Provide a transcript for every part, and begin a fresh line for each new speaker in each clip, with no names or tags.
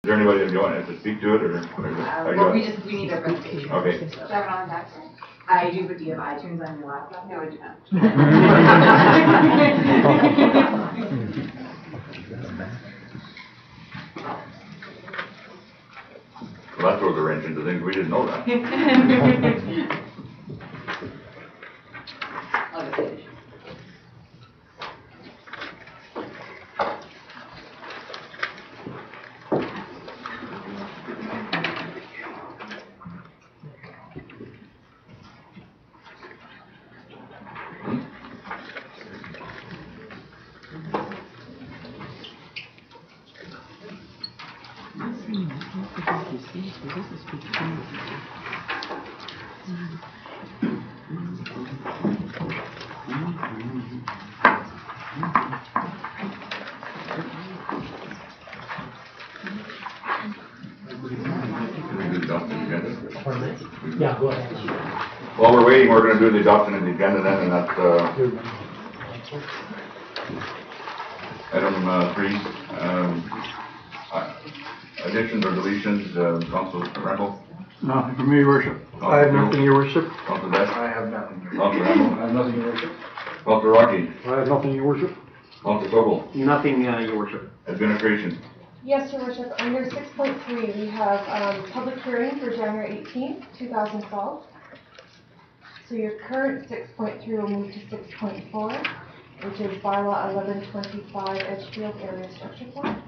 there anybody that you want to speak to it, or?
Well, we need a presentation.
Okay.
Do I have it on back? I do, but do you have iTunes on your laptop? No, I do not.
Well, that throws a wrench into things. We didn't know that.
I'll just finish.
Yeah, go ahead.
While we're waiting, we're going to do the adoption of the agenda then, and that's item 3. Additions or deletions, Council Randall?
Nothing for me, Your Worship.
I have nothing,
Your Worship.
Council Best?
I have nothing.
Council Randall?
I have nothing, Your Worship.
Council Rocky?
I have nothing, Your Worship.
Council Sobel?
Nothing, Your Worship.
Administration?
Yes, Your Worship. Under 6.3, we have public hearing for January 18th, 2012. So your current 6.3 will move to 6.4, which is bylaw 1125 Edgefield Area Structure Plan.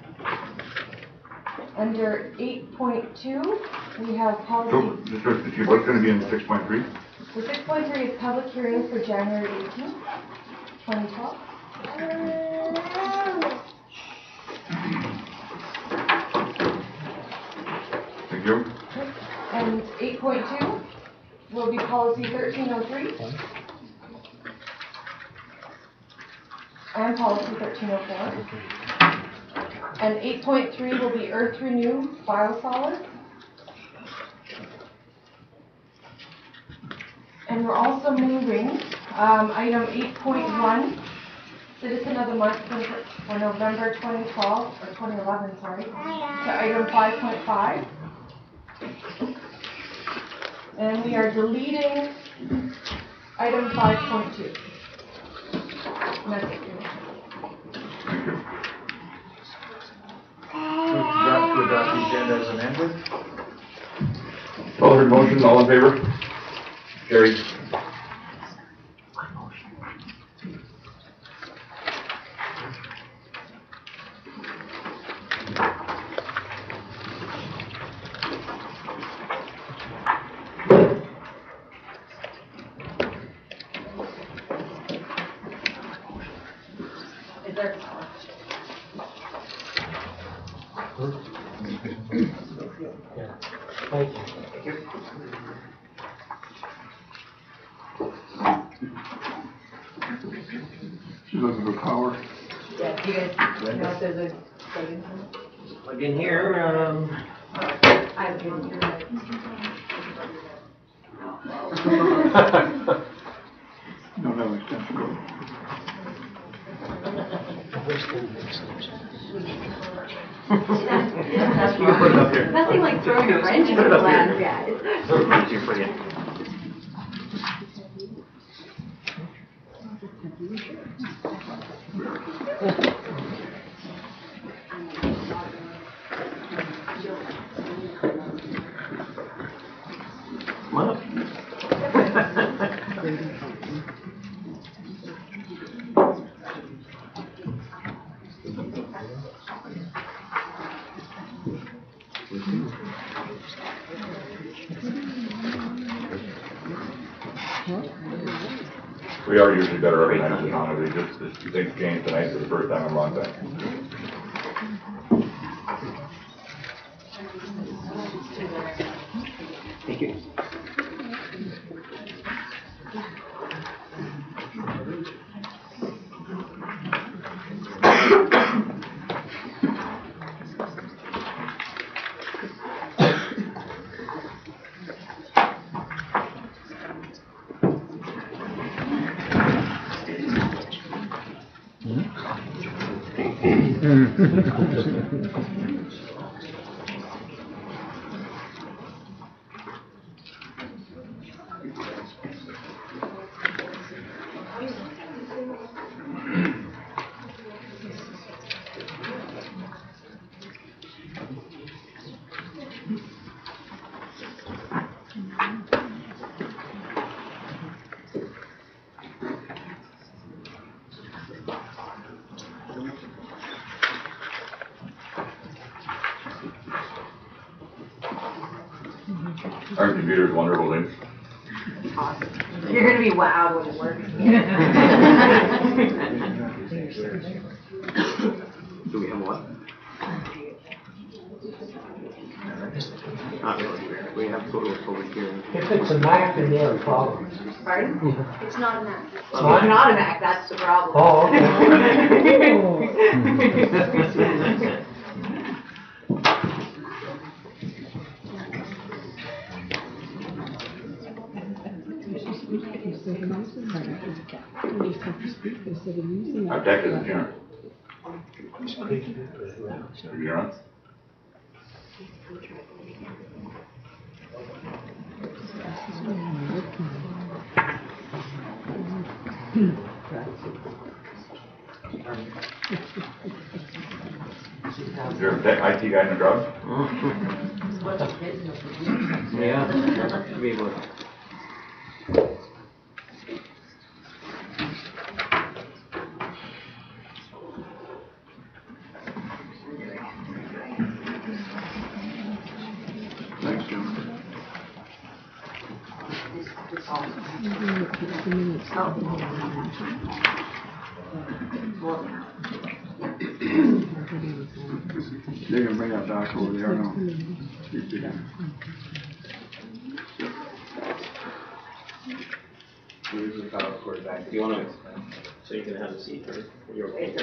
Under 8.2, we have policy.
So, what's going to be in 6.3?
The 6.3 is public hearing for January 18th, 2012.
Thank you.
And 8.2 will be policy 1303 and policy 1304. And 8.3 will be earth renew biosolids. And we're also moving item 8.1, Citizen of the Month for November 2012, or 2011, sorry, to item 5.5. And we are deleting item 5.2. That's it.
To adopt the agenda as amended.
Call for motion, all in favor? Carried.
Is there?
Thank you.
She's looking for power.
Yeah, do you guys know if there's a plug-in?
Plug in here.
I didn't hear that.
Don't have an extension cord.
You can put it up here.
Nothing like throwing a wrench into
Put it
the
up here.
plans, guys.
Thank you for you. Come on up.
We are usually better organized than on it. These things changed tonight for the first time in a long time.
Thank you.
Our computer's wonderful things.
Awesome. You're gonna be wowed when it works.
Do we have what? Not really. We have total public hearing.
If it's a Mac, then you have problems.
Pardon? It's not a Mac. It's
What?
not a Mac, that's the problem.
Oh, okay.
Our tech is adjourned. You're on? Is there a tech IT guy in the crowd?
Yeah. Should be able to. Thanks, Jim.
They're gonna bring that back over there now.
Here's the power cord back. Do you want to, so you can have a seat or you're okay?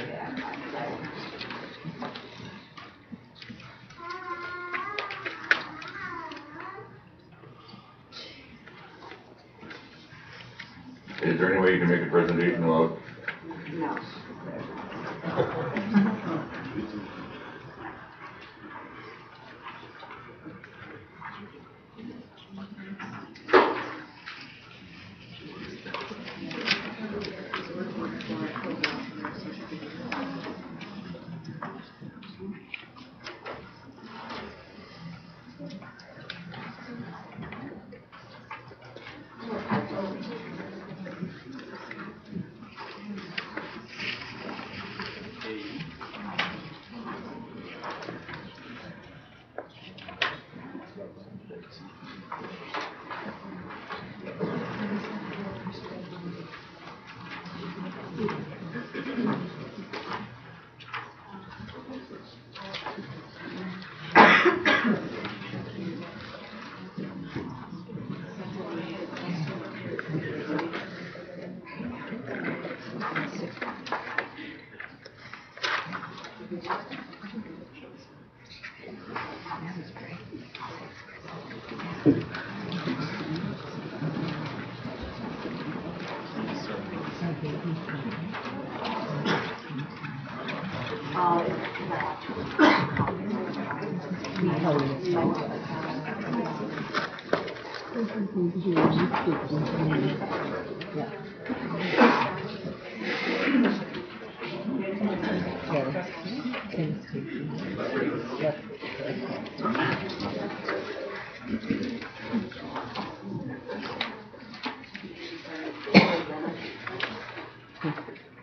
Is there any way you can make a presentation without?
No.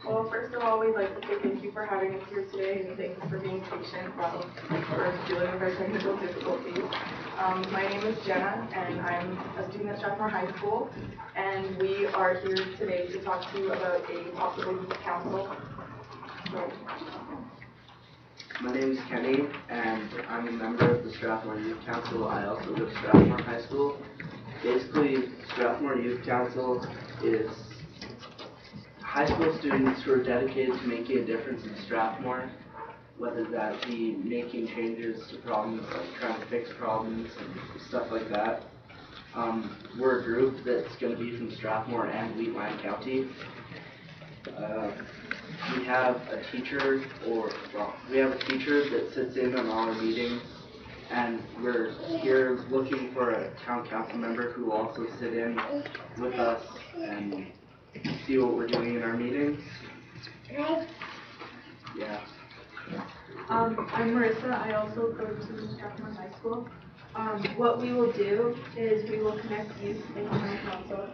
Well, first of all, we'd like to say thank you for having us here today, and thank you for being patient while we're dealing with our technical difficulties. My name is Jenna, and I'm a student at Strathmore High School, and we are here today to talk to you about a possible youth council. So,
my name is Kenny, and I'm a member of the Strathmore Youth Council. I also go to Strathmore High School. Basically, Strathmore Youth Council is high school students who are dedicated to making a difference in Strathmore, whether that be making changes to problems, like trying to fix problems and stuff like that. We're a group that's going to be from Strathmore and Wheatland County. We have a teacher that sits in on all our meetings, and we're here looking for a town council member who will also sit in with us and see what we're doing in our meetings. Yeah.
I'm Marissa. I also go to Strathmore High School. What we will do is we will connect youth and town council.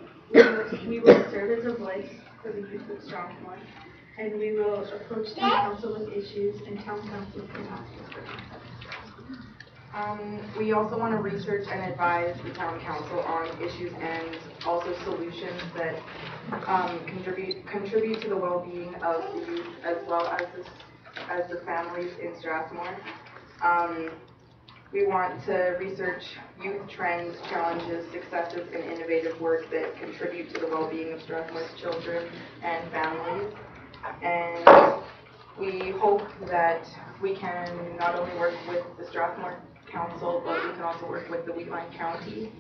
We will serve as a voice for the youth of Strathmore, and we will approach town council with issues, and town council can ask us for We also want to research and advise the town council on issues and also solutions that contribute to the well-being of the youth as well as the families in Strathmore. We want to research youth trends, challenges, successes, and innovative work that contribute to the well-being of Strathmore's children and families. And we hope that we can not only work with the Strathmore Council, but we can also work with the Wheatland County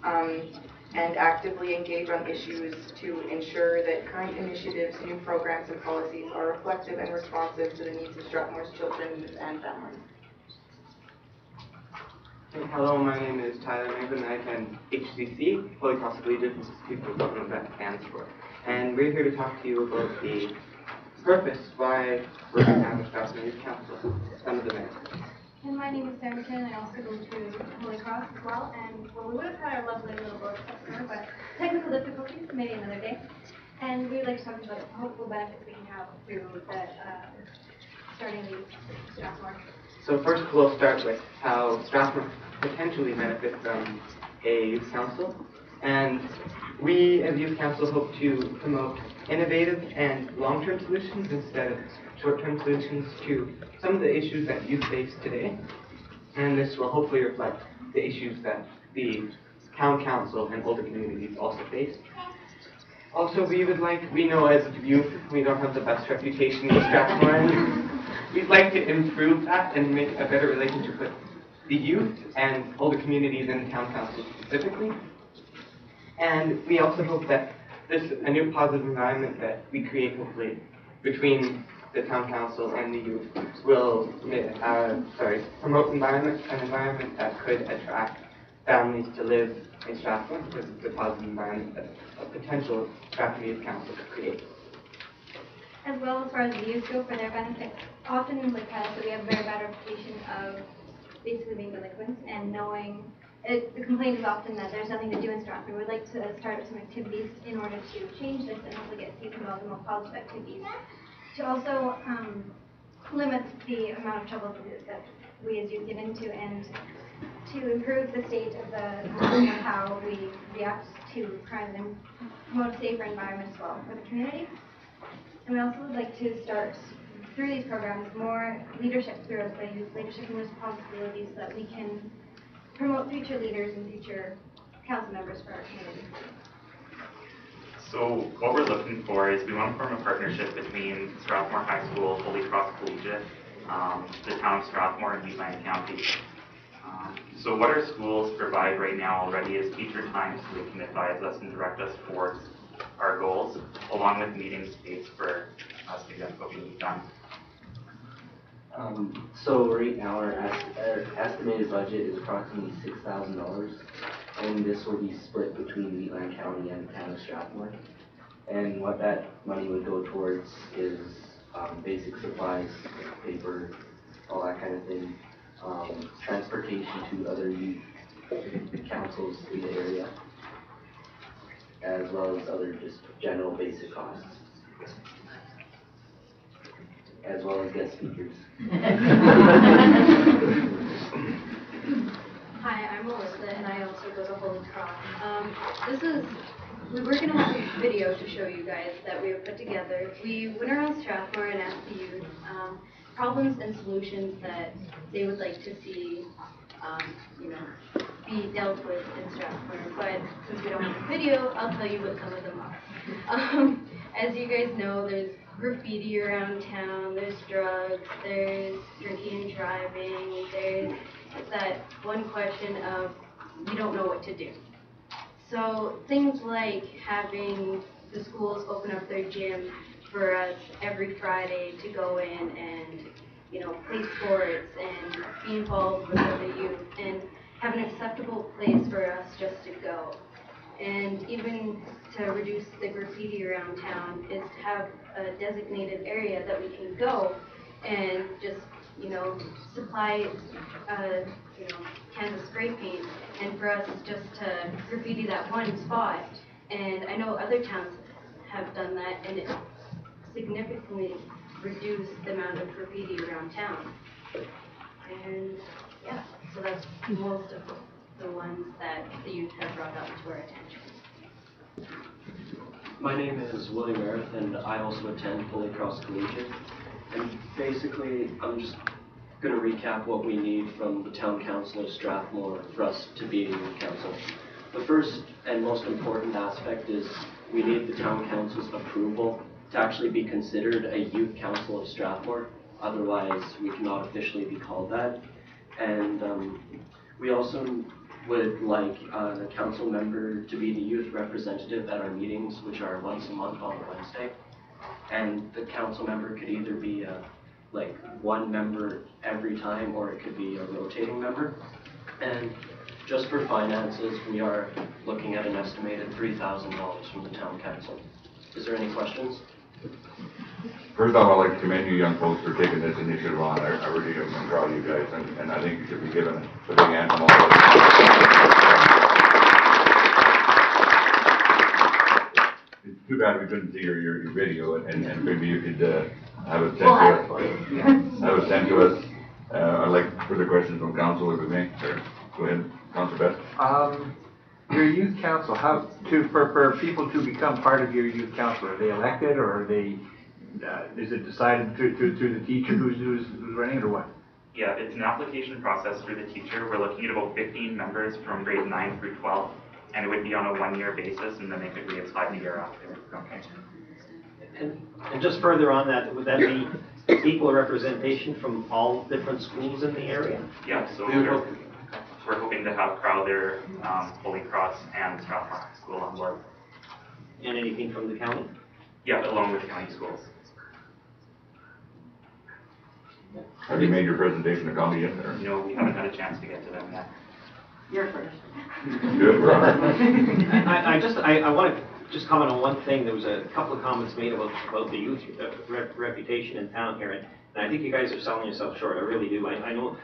and actively engage on issues to ensure that current initiatives, new programs, and policies are reflective and responsive to the needs of Strathmore's children, youth, and families.
Hello, my name is Tyler Mason. I attend HCC, Holy Cross Collegiate Institute for what that stands for. And we're here to talk to you about the purpose why we're going to have a Strathmore Youth Council, some of the benefits.
And my name is Sarah Chan. I also go to Holy Cross as well. And well, we would have had our lovely little boat customer, but technical difficulties, maybe another day. And we would like to talk about the hopeful benefits we can have through the starting the Strathmore.
So first we'll start with how Strathmore potentially benefits from a youth council. And we as a youth council hope to promote innovative and long-term solutions instead of short-term solutions to some of the issues that youth face today. And this will hopefully reflect the issues that the town council and older communities also face. Also, we know as youth, we don't have the best reputation in Strathmore, and we'd like to improve that and make a better relationship with the youth and older communities and the town council specifically. And we also hope that a new positive environment that we create hopefully between the town council and the youth will promote an environment that could attract families to live in Strathmore because it's a positive environment that a potential Strathmore Youth Council could create.
As well as far as the youth go for their benefits, often like Kyle said, we have a very bad reputation of basically being delinquents and knowing the complaint is often that there's nothing to do in Strathmore. We'd like to start some activities in order to change this and hopefully get youth involved in more positive activities. To also limit the amount of trouble that we as youth get into and to improve the state of how we react to crime and promote a safer environment as well for the community. And we also would like to start through these programs more leadership throughout the youth, leadership and responsibilities so that we can promote future leaders and future council members for our community.
So what we're looking for is we want to form a partnership between Strathmore High School, Holy Cross Collegiate, the town of Strathmore, and Wheatland County. So what our schools provide right now already is teacher time so they can advise us and direct us towards our goals, along with meeting space for us to get what we've done.
So right now our estimated budget is approximately $6,000, and this will be split between Wheatland County and the town of Strathmore. And what that money would go towards is basic supplies, paper, all that kind of thing, transportation to other youth councils in the area, as well as other just general basic costs, as well as guest speakers.
Hi, I'm Melissa, and I also go to Holy Cross. We're going to have a video to show you guys that we have put together. We went around Strathmore and asked the youth problems and solutions that they would like to see, be dealt with in Strathmore. But since we don't have a video, I'll tell you what some of them are. As you guys know, there's graffiti around town, there's drugs, there's drinking and driving, there's that one question of we don't know what to do. So things like having the schools open up their gym for us every Friday to go in and play sports and be involved with other youth and have an acceptable place for us just to go. And even to reduce the graffiti around town is to have a designated area that we can go and just supply cans of spray paint, and for us it's just to graffiti that one spot. And I know other towns have done that, and it significantly reduced the amount of graffiti around town. And yeah, so that's most of the ones that the youth have brought up to our attention.
My name is William Meredith, and I also attend Holy Cross Collegiate. And basically, I'm just going to recap what we need from the Town Council of Strathmore for us to be a youth council. The first and most important aspect is we need the Town Council's approval to actually be considered a youth council of Strathmore. Otherwise, we cannot officially be called that. And we also would like a council member to be the youth representative at our meetings, which are once a month on Wednesday. And the council member could either be like one member every time, or it could be a rotating member. And just for finances, we are looking at an estimated $3,000 from the town council. Is there any questions?
First off, I'd like to commend you young folks for taking this initiative on. I really am proud of you guys, and I think you should be given a big hand from all of us. It's too bad we couldn't see your video, and maybe you could have it sent to us. Have it sent to us. I'd like further questions from council, if we may. Sure. Go ahead, Councilor Best.
Your youth council, for people to become part of your youth council, are they elected, or are they, is it decided through the teacher who's running it, or what?
Yeah, it's an application process through the teacher. We're looking at about 15 members from grade 9 through 12, and it would be on a 1-year basis, and then they could reapply the year after.
Okay.
And just further on that, would that be equal representation from all different schools in the area?
Yeah, so we're hoping to have Crowther, Holy Cross, and Strathmore High School on board.
And anything from the county?
Yeah, along with county schools.
Have you made your presentation to county yet? Or?
No, we haven't had a chance to get to them yet.
You're first.
Good, we're on it.
I want to just comment on one thing. There was a couple of comments made about the youth reputation in town here, and I think you guys are selling yourself short. I really do. I know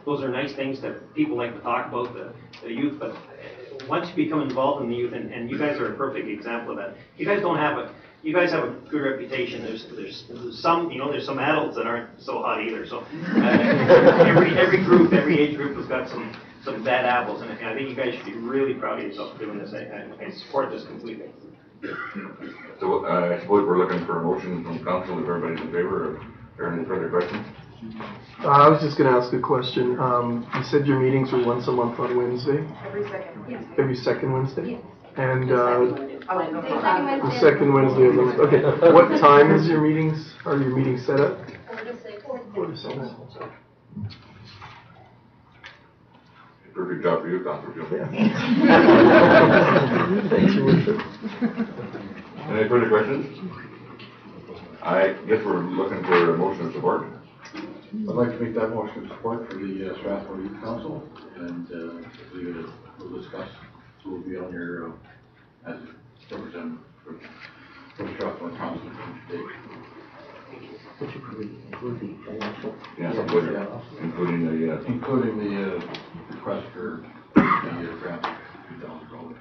those are nice things that people like to talk about, the youth, but once you become involved in the youth, and you guys are a perfect example of that. You guys have a good reputation. There's some, there's some adults that aren't so hot either. So every group, every age group has got some bad apples, and I think you guys should be really proud of yourself for doing this. I support this completely.
So I suppose we're looking for a motion from council, if everybody's in favor. Are there any further questions?
I was just going to ask a question. You said your meetings are once a month on Wednesday?
Every second Wednesday.
Every second Wednesday?
Yes.
And
The
the second Wednesday of the month. Okay. What time is your meetings? Are your meetings set up? 4 to 6.
Perfect job for you, Councilor Field.
Thanks, Your Worship.
Any further questions? I guess we're looking for a motion of support.
I'd like to make that motion of support for the Strathmore Youth Council, and we'll discuss who will be on your, as representative for the Strathmore Council today.
Yes, including the request for the grant of $2,000.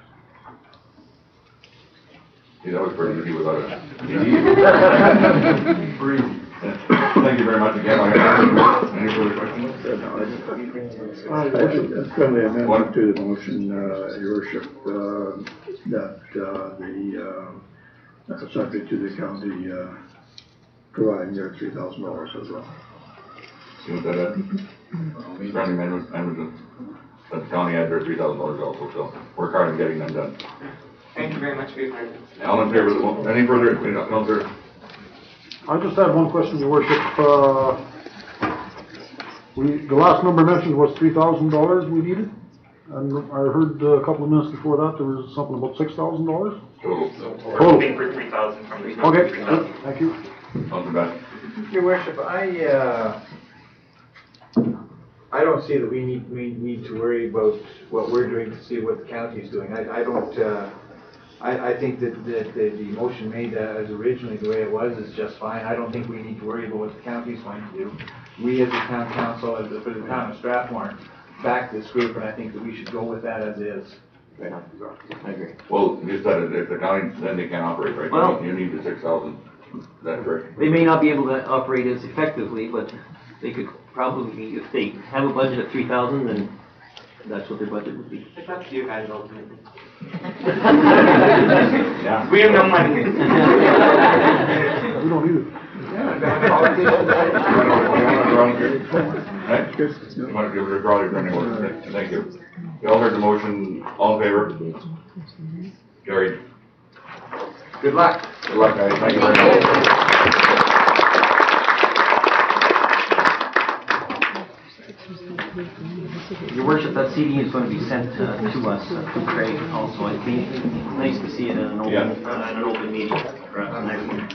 See, that was pretty easy without it. Thank you very much again. Any further questions?
A friendly amendment to the motion, Your Worship, that subject to the county providing their $3,000 as well.
See what that is? Friendly amendment that the county had their $3,000 also, so work hard on getting them done.
Thank you very much for your time.
All in favor of the motion? Any further, Councilor?
I just had one question, Your Worship. The last number mentioned was $3,000 we needed, and I heard a couple of minutes before that there was something about $6,000.
Total.
We're hoping for 3,000 from the
Okay,
3,000.
thank you.
Councilor Bass.
Your Worship, I don't see that we need to worry about what we're doing to see what the county is doing. I think that the motion made as originally the way it was is just fine. I don't think we need to worry about what the county is going to do. We as the town council, for the town of Strathmore, back this group, and I think that we should go with that as is.
I agree.
Well, you said if the county, then they can't operate, right?
Well,
you need the 6,000. Is that correct?
They may not be able to operate as effectively, but
they could probably, if they have a budget of 3,000, then that's what their budget would be.
It's up to you guys ultimately.
Yeah.
We have no money.
We don't need it.
Right? You want to withdraw your friendly motion? Thank you. You all heard the motion. All in favor? Carried.
Good luck.
Good luck, guys. Thank you very much.
Your worship, that CD is going to be sent to us, to Craig also, I think. Nice to see it in an open meeting, perhaps next one.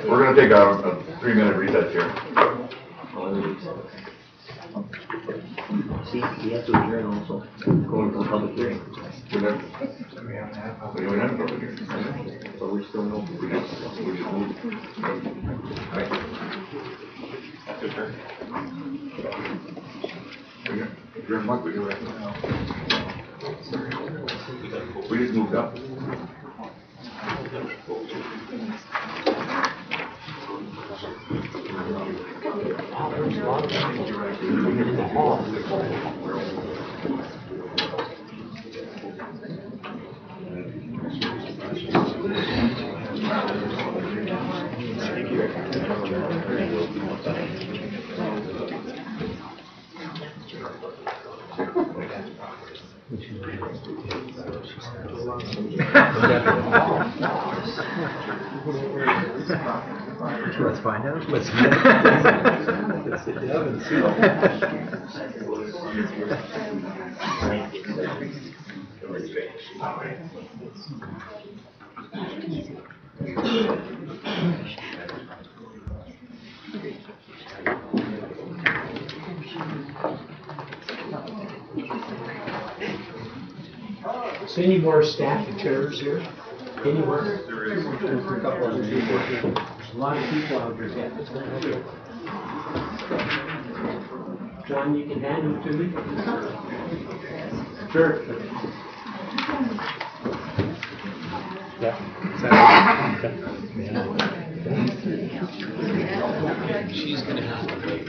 We're going to take a 3-minute recess here.
See, we have to adjourn also, going to the public hearing.
We don't have a public hearing.
But we're still no.
We just moved. Right. That's it, sir. Adjourn what we do right now. We just moved up.
Let's find out. Let's sit down and see.
Is any more staff and chairs here? Anywhere? There's a couple of people. There's a lot of people out here. John, you can hand them to me? Sure. Yeah. She's gonna have to pay.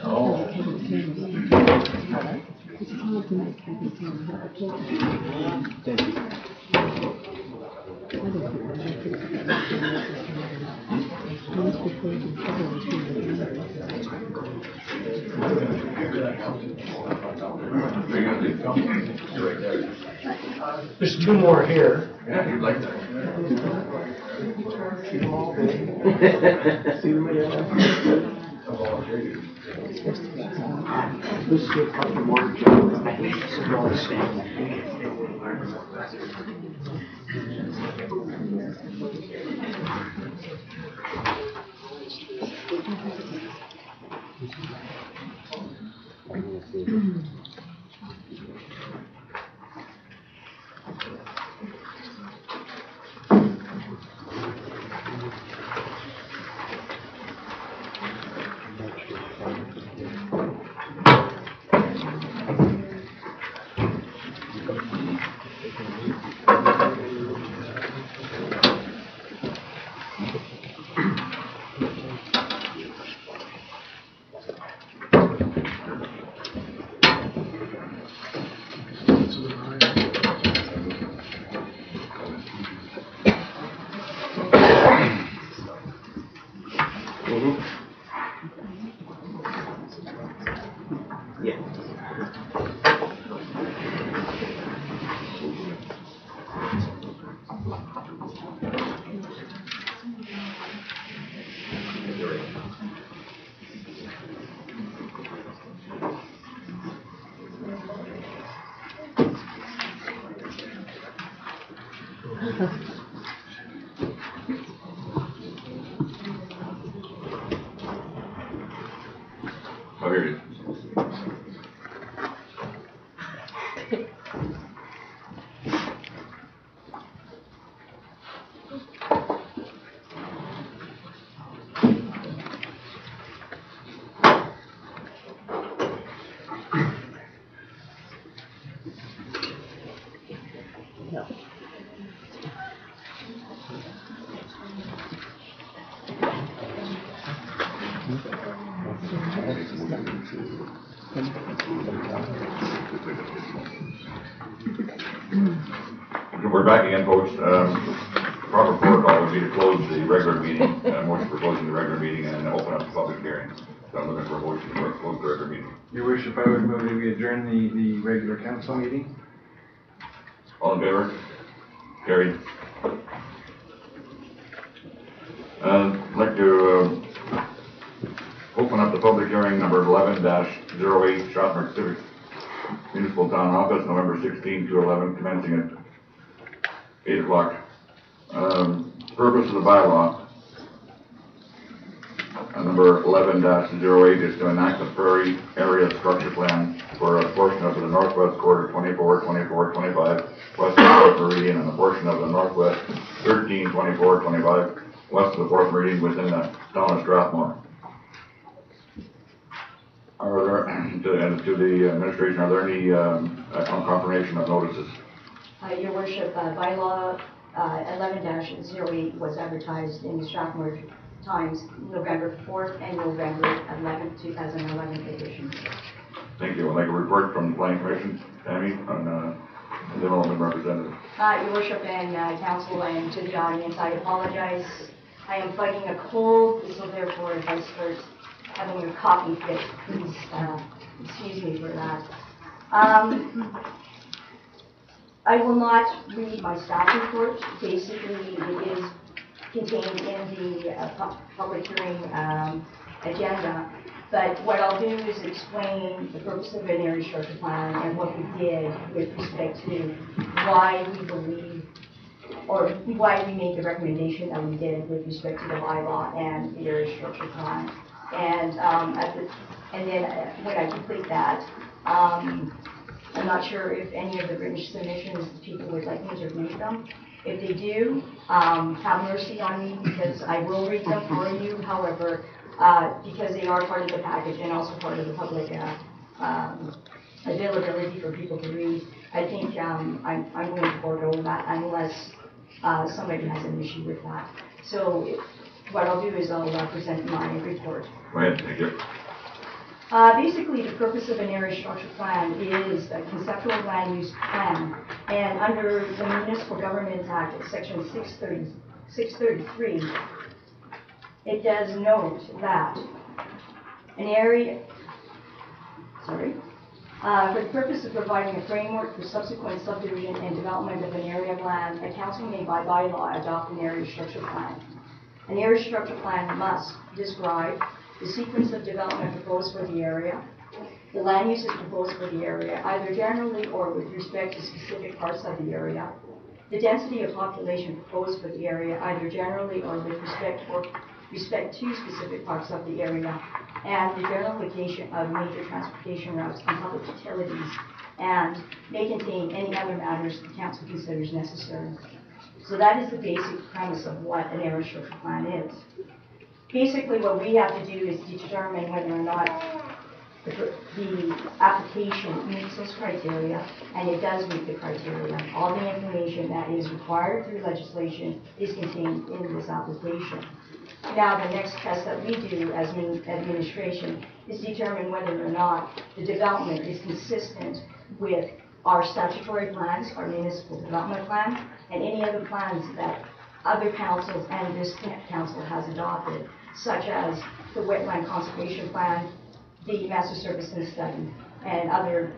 Oh.
Thank you. There's 2 more here.
Yeah, you'd like that.
See them again? This is a couple more jobs. I hate to draw the stamp.
We're back again, folks. Proper protocol would be to close the regular meeting, motion for closing the regular meeting and open up the public hearing. So I'm looking for a motion to close the regular meeting.
Your worship, I would move that we adjourn the regular council meeting.
All in favor? Carried. I'd like to open up the public hearing number 11-08, Strathmore Civic Municipal Town Office, November 16 to 11, commencing at 8 o'clock. Purpose of the bylaw, number 11-08, is to enact the prairie area structure plan for a portion of the northwest quarter 24, 24, 25, west of the 4th meridian, and a portion of the northwest 13, 24, 25, west of the 4th meridian within the town of Strathmore. Are there, to the administration, are there any confirmation of notices?
Your worship, bylaw 11-08 was advertised in the Strathmore Times November 4th and November 11th, 2011 editions.
Thank you. I'd like a report from the Planning Commission, Tammy, on the development representative.
Your worship and council and to the audience, I apologize. I am fighting a cold, so therefore if I start having a coughing fit, please excuse me for that. I will not read my staff report. Basically, it is contained in the public hearing agenda. But what I'll do is explain the purpose of an area structure plan and what we did with respect to why we believe, or why we made the recommendation that we did with respect to the bylaw and the area structure plan. And then when I complete that, I'm not sure if any of the written submissions people would like me to read them. If they do, have mercy on me because I will read them for you. However, because they are part of the package and also part of the public availability for people to read, I think I'm going to forego that unless somebody has an issue with that. So what I'll do is I'll present my report.
Go ahead, thank you.
Basically, the purpose of an area structure plan is a conceptual land use plan, and under the Municipal Government Act, Section 633, it does note that an area, for the purpose of providing a framework for subsequent subdivision and development of an area of land, a council may by bylaw adopt an area structure plan. An area structure plan must describe the sequence of development proposed for the area, the land uses proposed for the area, either generally or with respect to specific parts of the area, the density of population proposed for the area, either generally or with respect to specific parts of the area, and the general location of major transportation routes and public utilities, and may contain any other matters the council considers necessary. So that is the basic premise of what an area structure plan is. Basically, what we have to do is determine whether or not the application meets those criteria, and it does meet the criteria. All the information that is required through legislation is contained in this application. Now, the next test that we do as administration is determine whether or not the development is consistent with our statutory plans, our municipal development plan, and any other plans that other councils and this council has adopted, such as the Wetland Conservation Plan, the Master Services Study, and other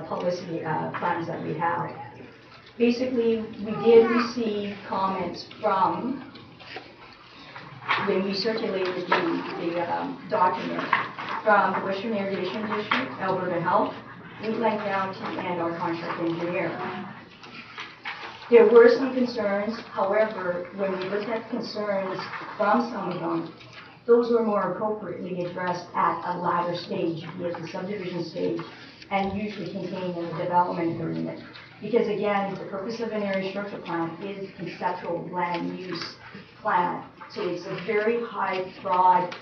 publicity plans that we have. Basically, we did receive comments from, when we circulated the document, from the Western Irrigation District, Alberta Health, Wheatland County, and our contract engineer. There were some concerns, however, when we looked at concerns from some of them, those were more appropriately addressed at a latter stage, be it the subdivision stage and usually contained in a development agreement. Because again, the purpose of an area structure plan is conceptual land use plan. So it's a very high, broad,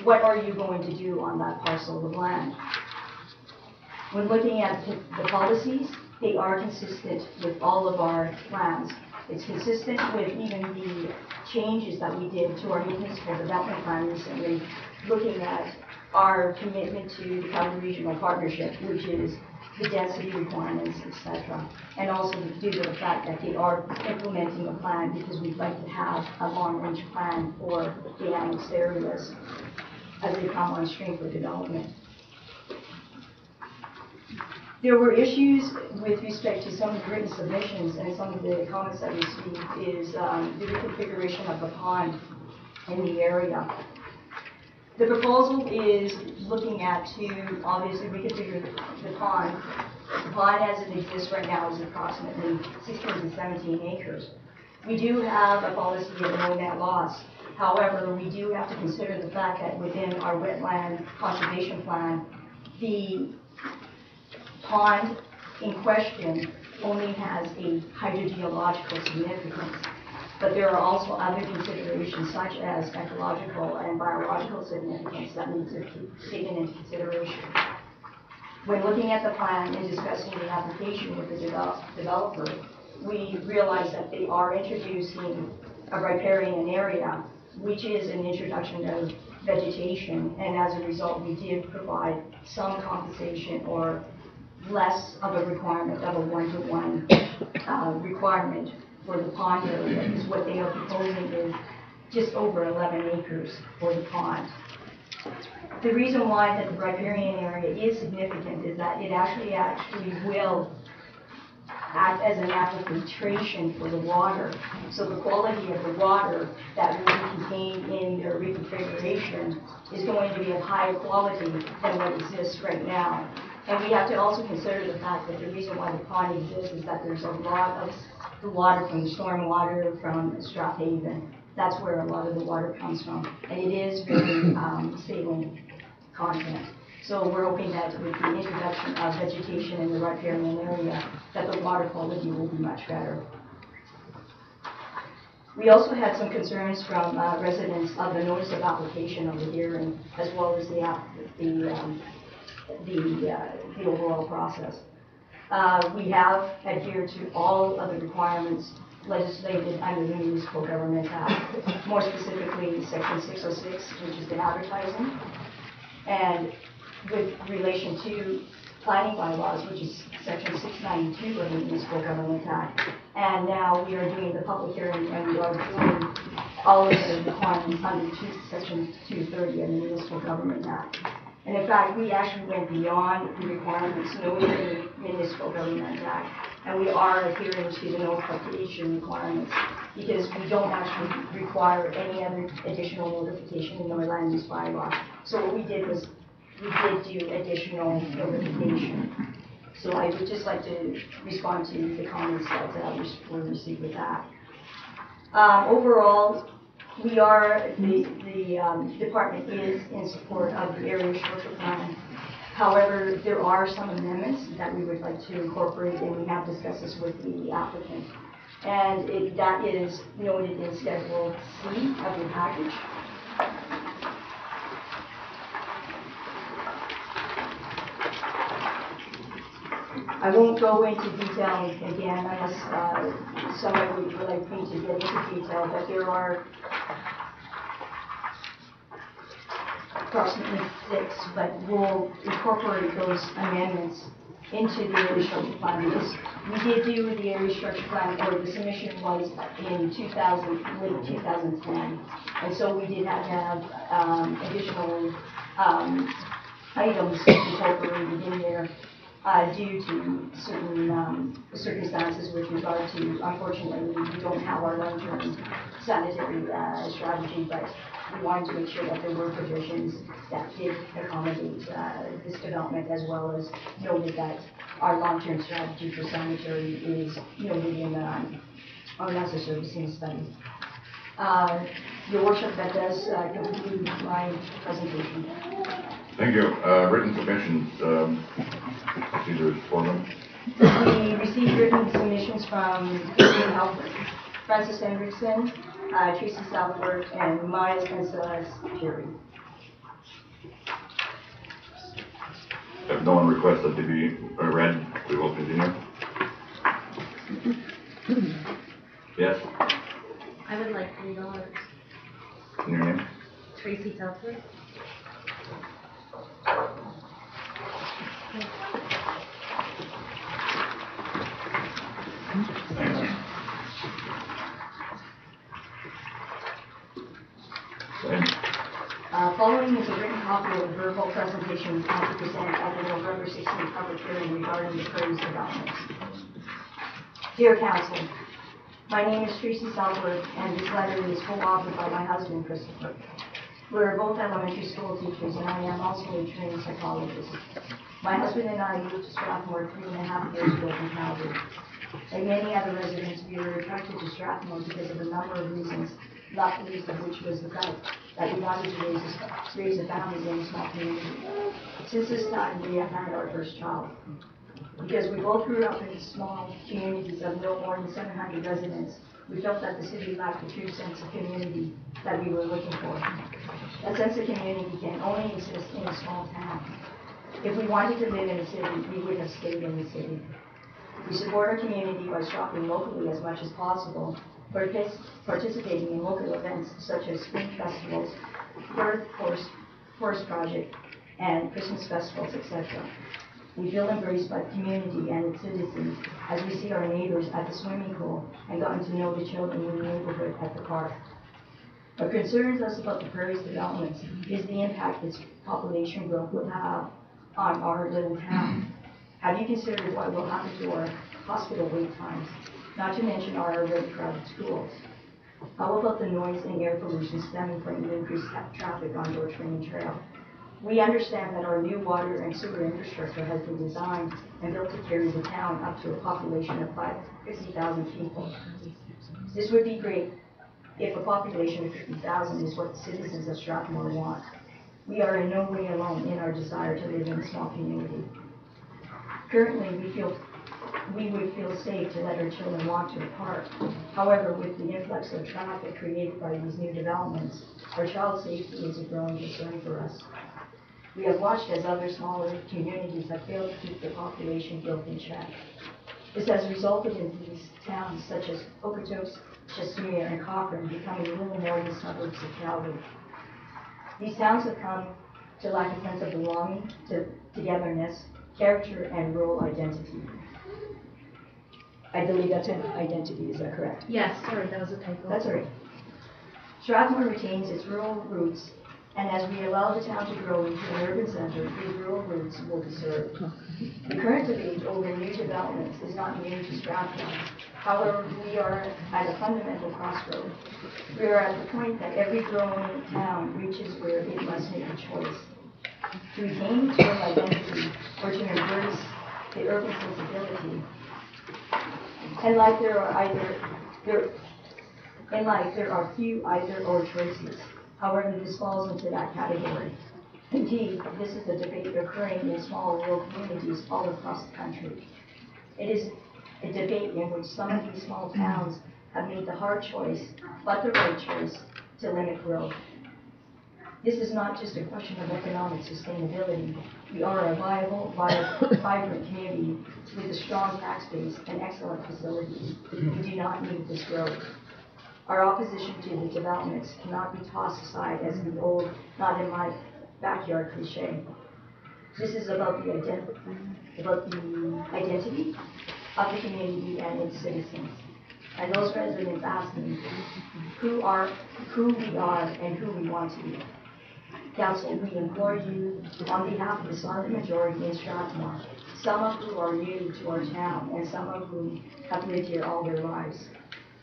what are you going to do on that parcel of land? When looking at the policies, they are consistent with all of our plans. It's consistent with even the changes that we did to our municipal development plan recently, looking at our commitment to the Calgary Regional Partnership, which is the density requirements, etc. And also due to the fact that they are implementing a plan because we'd like to have a long-range plan for the annexed areas as they come on stream for development. There were issues with respect to some of the written submissions and some of the comments that we received is the reconfiguration of the pond in the area. The proposal is looking at to obviously reconfigure the pond. The pond as it exists right now is approximately 16 to 17 acres. We do have a policy of no net loss. However, we do have to consider the fact that within our wetland conservation plan, the pond in question only has a hydrogeological significance. But there are also other considerations such as ecological and biological significance that need to be taken into consideration. When looking at the plan and discussing the application with the developer, we realize that they are introducing a riparian area, which is an introduction of vegetation, and as a result, we did provide some compensation or less of a requirement of a one-to-one requirement for the pond area, because what they are proposing is just over 11 acres for the pond. The reason why that the riparian area is significant is that it actually will act as an aquafiltration for the water. So the quality of the water that will be contained in their reconfiguration is going to be of higher quality than what exists right now. And we have to also consider the fact that the reason why the pond exists is that there's a lot of the water from the storm water from Strathhaven. That's where a lot of the water comes from. And it is very saline content. So we're hoping that with the introduction of vegetation in the riparian area, that the water quality will be much better. We also had some concerns from residents of the notice of application of the hearing, as well as the overall process. We have adhered to all of the requirements legislated under the Municipal Government Act, more specifically Section 606, which is the advertising, and with relation to planning bylaws, which is Section 692 of the Municipal Government Act. And now we are doing the public hearing, and we are doing all of the requirements under Section 230 of the Municipal Government Act. And in fact, we actually went beyond the requirements noted in the Municipal Government Act, and we are adhering to the notification requirements because we don't actually require any other additional notification in the land use bylaw. So what we did was we did do additional notification. So I would just like to respond to the comments that were received with that. Overall, we are, the department is in support of the area structure plan. However, there are some amendments that we would like to incorporate, and we have discussed this with the applicant. And that is noted in Schedule C of your package. I won't go into detail again unless somebody would like me to get into detail, but there are approximately 6, but we'll incorporate those amendments into the area structure plan because we did do the area structure plan, or the submission was in late 2010, and so we did have to have additional items incorporated in there due to certain circumstances with regard to, unfortunately, we don't have our long-term sanitary strategy, but we wanted to make sure that there were provisions that did accommodate this development, as well as noted that our long-term strategy for sanitary is noted in our master servicing study. Your worship, that does conclude my presentation.
Thank you. Written submissions, I see there's 4 of them.
We received written submissions from Christine Alford, Francis Hendrickson, Tracy Southworth, and Miles and Celeste Perry.
If no one requests that they be read, we will continue. Yes,
I would like $3.
and your name?
Tracy Telford.
Following is a written copy of the verbal presentation we plan to present at the November 16th public hearing regarding the proposed developments. Dear Council, my name is Tracy Southworth, and this letter is co-authored by my husband, Christopher. We're both elementary school teachers, and I am also a trained psychologist. My husband and I moved to Strathmore 3.5 years ago from Calgary. Like many other residents, we were attracted to Strathmore because of a number of reasons, not the least of which was the fact that we wanted to raise a family in a small community. Since this time, we have had our first child. Because we both grew up in small communities of no more than 700 residents, we felt that the city lacked the true sense of community that we were looking for. That sense of community can only exist in a small town. If we wanted to live in a city, we would have stayed in the city. We support our community by shopping locally as much as possible, participating in local events such as spring festivals, Birth Forest Project, and Christmas festivals, etc. We feel embraced by the community and its citizens as we see our neighbors at the swimming pool and gotten to know the children in the neighborhood at the park. What concerns us about the prairie's developments is the impact its population growth will have on our little town. Have you considered what will happen to our hospital wait times, not to mention our already crowded schools? How about the noise and air pollution stemming from the increased traffic on George Green Trail? We understand that our new water and sewer infrastructure has been designed and built to carry the town up to a population of 50,000 people. This would be great if a population of 50,000 is what the citizens of Strathmore want. We are in no way alone in our desire to live in a small community. Currently, we would feel safe to let our children walk to the park. However, with the influx of traffic created by these new developments, our child safety is a growing concern for us. We have watched as other smaller communities have failed to keep their population growth in check. This has resulted in these towns such as Okotoks, Chestermere, and Cochrane becoming little more than suburbs of Calgary. These towns have come to lack a sense of belonging, togetherness, character, and rural identity. I believe that's an identity, is that correct?
Yes, sorry, that was a typo.
That's all right. Strathmore retains its rural roots, and as we allow the town to grow into an urban center, these rural roots will be served. The current debate over new developments is not new to Strathmore. However, we are at a fundamental crossroad. We are at the point that every growing town reaches where it must make a choice. To retain its rural identity or to embrace the urban sensibility. In life, there are few either-or choices. However, this falls into that category. Indeed, this is a debate occurring in small rural communities all across the country. It is a debate in which some of these small towns have made the hard choice, but the right choice, to limit growth. This is not just a question of economic sustainability. We are a viable, vibrant community with a strong tax base and excellent facilities. We do not need this growth. Our opposition to the developments cannot be tossed aside as the old, not in my backyard cliche. This is about the identity of the community and its citizens. And those residents ask me who we are and who we want to be. Council, we implore you on behalf of the silent majority in Strathmore, some of whom are new to our town and some of whom have lived here all their lives.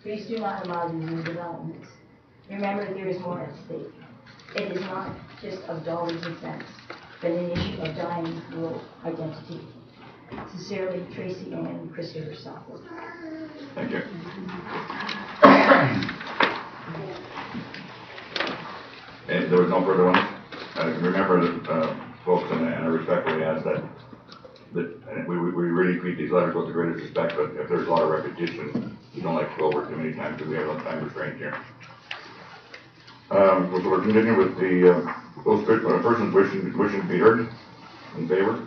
Please do not allow these new developments. Remember, there is more at stake. It is not just of dollars and cents, but an issue of dying rural identity. Sincerely, Tracy and Christopher Southwood.
Thank you. And there was no further ones? Remember that folks, and I respectfully ask that and we really treat these letters with the greatest respect, but if there's a lot of repetition, we don't like to go over it too many times because we have a time restraint here. So we're continuing with the, those persons wishing to be heard in favor.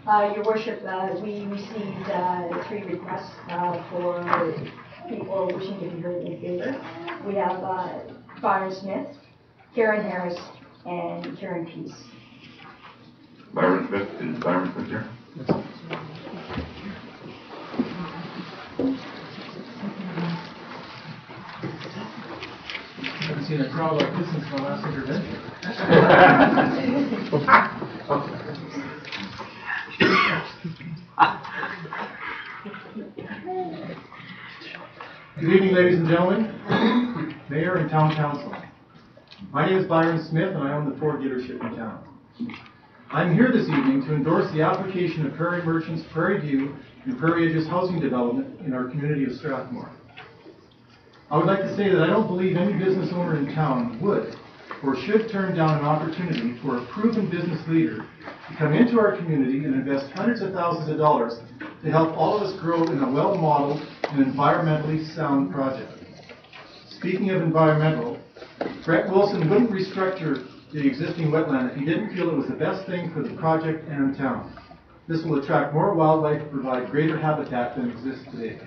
Your worship, we received 3 requests for people wishing to be heard in favor. We have Byron Smith, Karen Harris, and Karen Peace.
Byron Smith, is Byron Smith here?
I haven't seen a crowd like this since my last intervention. Good evening, ladies and gentlemen, Mayor and Town Council. My name is Byron Smith, and I own the Ford dealership in town. I'm here this evening to endorse the application of Prairie Merchants, Prairie View, and Prairie Edges housing development in our community of Strathmore. I would like to say that I don't believe any business owner in town would or should turn down an opportunity for a proven business leader to come into our community and invest hundreds of thousands of dollars to help all of us grow in a well-modeled and environmentally sound project. Speaking of environmental, Brett Wilson wouldn't restructure the existing wetland if he didn't feel it was the best thing for the project and town. This will attract more wildlife and provide greater habitat than exists today.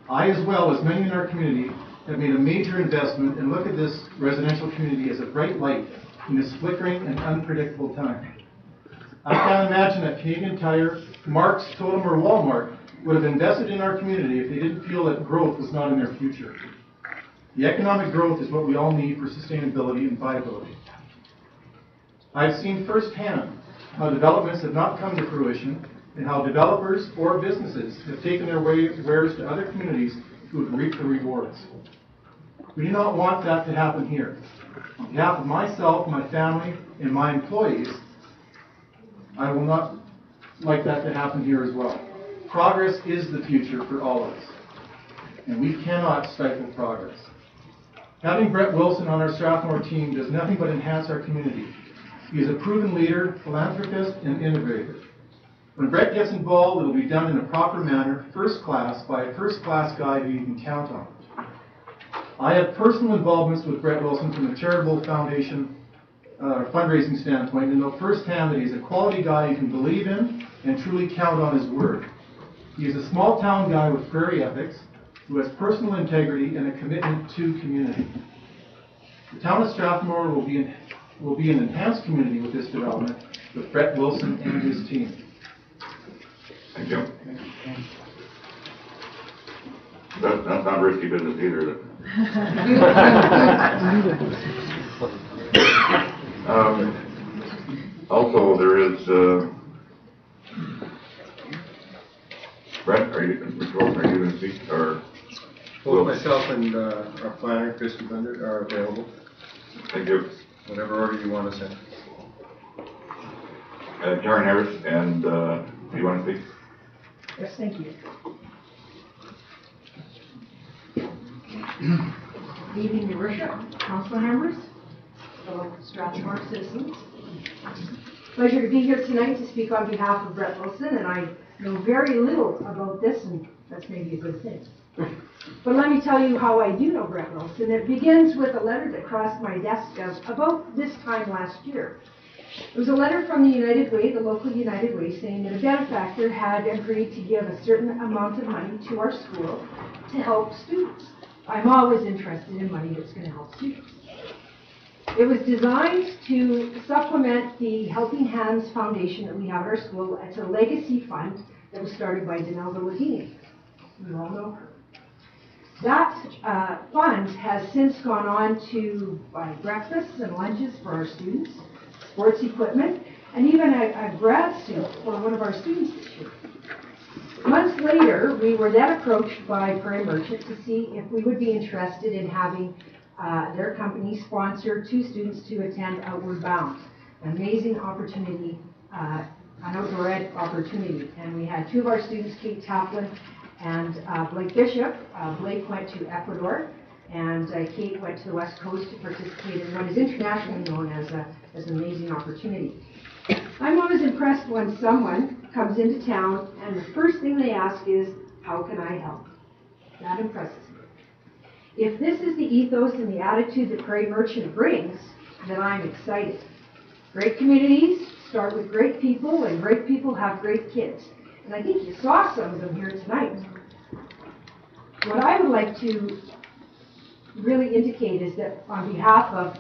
I, as well as many in our community, have made a major investment and look at this residential community as a bright light in this flickering and unpredictable time. I can't imagine that Canadian Tire, Mark's, Totem, or Walmart would have invested in our community if they didn't feel that growth was not in their future. The economic growth is what we all need for sustainability and viability. I've seen firsthand how developments have not come to fruition and how developers or businesses have taken their wares to other communities who have reaped the rewards. We do not want that to happen here. On behalf of myself, my family, and my employees, I will not like that to happen here as well. Progress is the future for all of us, and we cannot stifle progress. Having Brett Wilson on our Strathmore team does nothing but enhance our community. He is a proven leader, philanthropist, and innovator. When Brett gets involved, it will be done in a proper manner, first class, by a first-class guy who you can count on. I have personal involvements with Brett Wilson from a charitable foundation fundraising standpoint, and know firsthand that he's a quality guy you can believe in and truly count on his word. He is a small-town guy with prairie ethics, who has personal integrity and a commitment to community. The town of Strathmore will be an enhanced community with this development, with Brett Wilson and his team.
Thank you. That's not risky business either. Also, there is Brett, are you going to speak, or?
Both myself and our planner, Kristen Bender, are available.
Thank you.
Whatever order you want to send.
Karen Harris, and do you want to speak?
Yes, thank you. Good evening, Your Worship, council members, fellow Strathmore citizens. Pleasure to be here tonight to speak on behalf of Brett Wilson, and I know very little about this, and that's maybe a good thing. But let me tell you how I do know Brett Wilson. It begins with a letter that crossed my desk about this time last year. It was a letter from the United Way, the local United Way, saying that a benefactor had agreed to give a certain amount of money to our school to help students. I'm always interested in money that's going to help students. It was designed to supplement the Helping Hands Foundation that we have at our school. It's a legacy fund that was started by Denelva Ladini. You all know her. That fund has since gone on to buy breakfasts and lunches for our students, sports equipment, and even a grad suit for one of our students this year. Months later, we were then approached by Prairie Merchants to see if we would be interested in having their company sponsor 2 students to attend Outward Bound. An amazing opportunity, an outdoor ed opportunity. And we had 2 of our students, Kate Taplin and Blake Bishop. Blake went to Ecuador, and Kate went to the West Coast to participate in what is internationally known as
as an amazing opportunity. I'm always impressed when someone comes into town and the first thing they ask is, how can I help? That impresses me. If this is the ethos and the attitude that Prairie Merchant brings, then I'm excited. Great communities start with great people, and great people have great kids. And I think you saw some of them here tonight. What I would like to really indicate is that on behalf of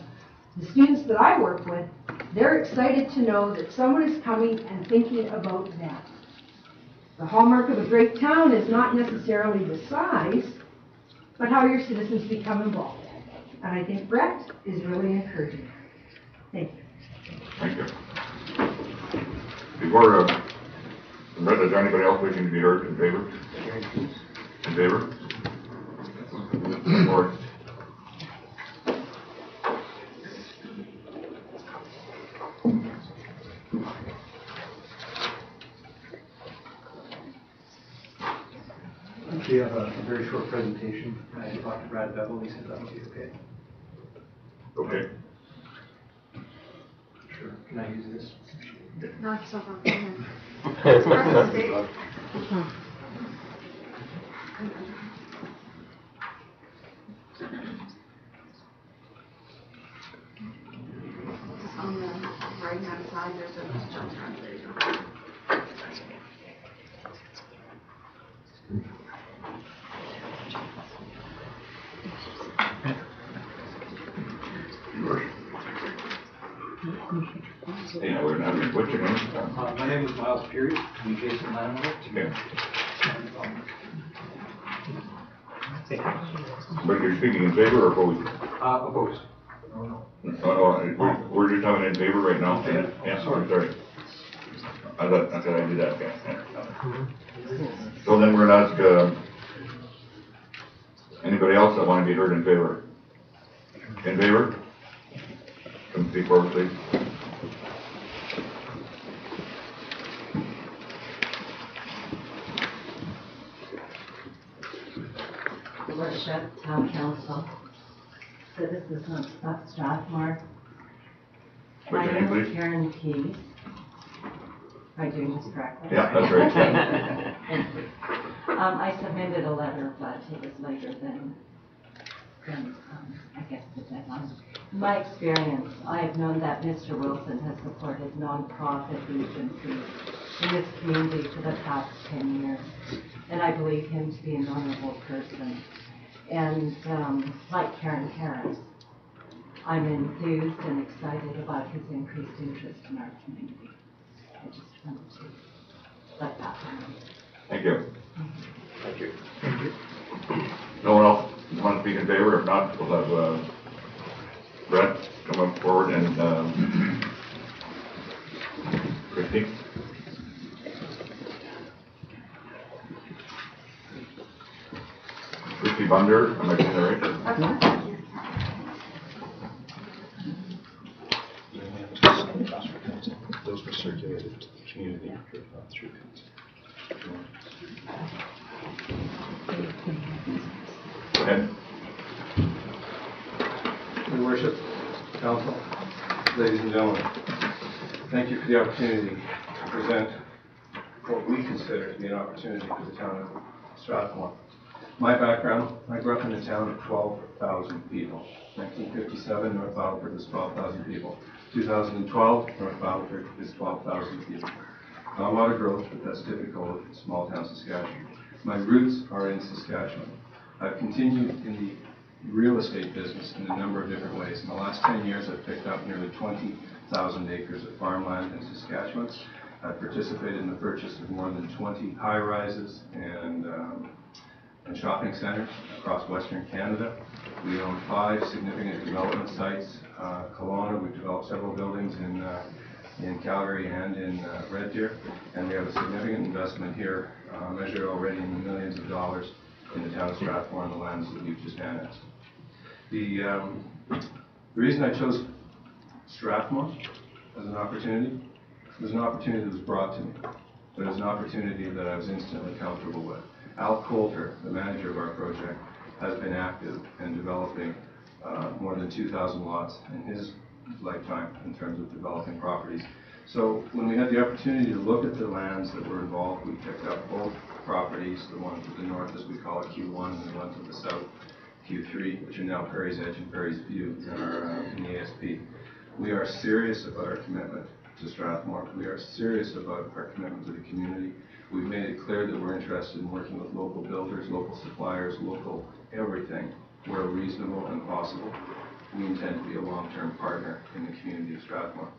the students that I work with, they're excited to know that someone is coming and thinking about them. The hallmark of a great town is not necessarily the size, but how your citizens become involved. And I think Brett is really encouraging. Thank you.
Thank you. Before, Brett, is there anybody else wishing to be heard in favor? In favor? Or?
We have a very short presentation. I talked to Brad Bevel, he said that would be okay.
Okay.
Sure. Can I use this?
Not so far. It's part of the state. Just on the right hand side, there's a jump front. There you go.
Yeah, we're not, what's your name?
My name is Miles Peary. I'm Jason Landowner.
Okay. But you're speaking in favor or opposed?
Opposed.
Oh, no, we're just having in favor right now? Yeah, sorry. I thought I did that, okay. Yeah. So then we're gonna ask, anybody else that want to be heard in favor? In favor? Come speak forward, please.
Worship, Town Council, citizens of Strathmore.
What's your name, please?
Karen Keys. Am I doing this correctly?
Yeah, that's right.
Thank you. I submitted a letter, but it was later than I guess the deadline. In my experience, I have known that Mr. Wilson has supported nonprofit agencies in this community for the past 10 years, and I believe him to be an honorable person. And like Karen Harris, I'm enthused and excited about his increased interest in our community. I just wanted to let that be known.
Thank you. Thank you. No one else want to speak in favor? If not, we'll have Brett come up forward and Christy. Christy Bunder, am I getting that right?
Those were circulated to the community through
Go ahead.
Your Worship, Council, ladies and gentlemen, thank you for the opportunity to present what we consider to be an opportunity for the town of Strathmore. My background, I grew up in a town of 12,000 people. 1957, North Battleford was 12,000 people. 2012, North Battleford is 12,000 people. Not a lot of growth, but that's typical of small town Saskatchewan. My roots are in Saskatchewan. I've continued in the real estate business in a number of different ways. In the last 10 years, I've picked up nearly 20,000 acres of farmland in Saskatchewan. I've participated in the purchase of more than 20 high-rises and shopping centers across Western Canada. We own 5 significant development sites. Kelowna, we've developed several buildings in Calgary and in Red Deer, and we have a significant investment here, measured already in the millions of dollars in the town of Strathmore and the lands that we've just annexed. The reason I chose Strathmore as an opportunity was an opportunity that was brought to me, but it was an opportunity that I was instantly comfortable with. Al Coulter, the manager of our project, has been active in developing more than 2,000 lots in his lifetime in terms of developing properties. So when we had the opportunity to look at the lands that were involved, we picked up both properties, the one to the north, as we call it, Q1, and the one to the south, Q3, which are now Prairie's Edge and Prairie's View in the ASP. We are serious about our commitment to Strathmore. We are serious about our commitment to the community. We've made it clear that we're interested in working with local builders, local suppliers, local everything where reasonable and possible. We intend to be a long-term partner in the community of Strathmore.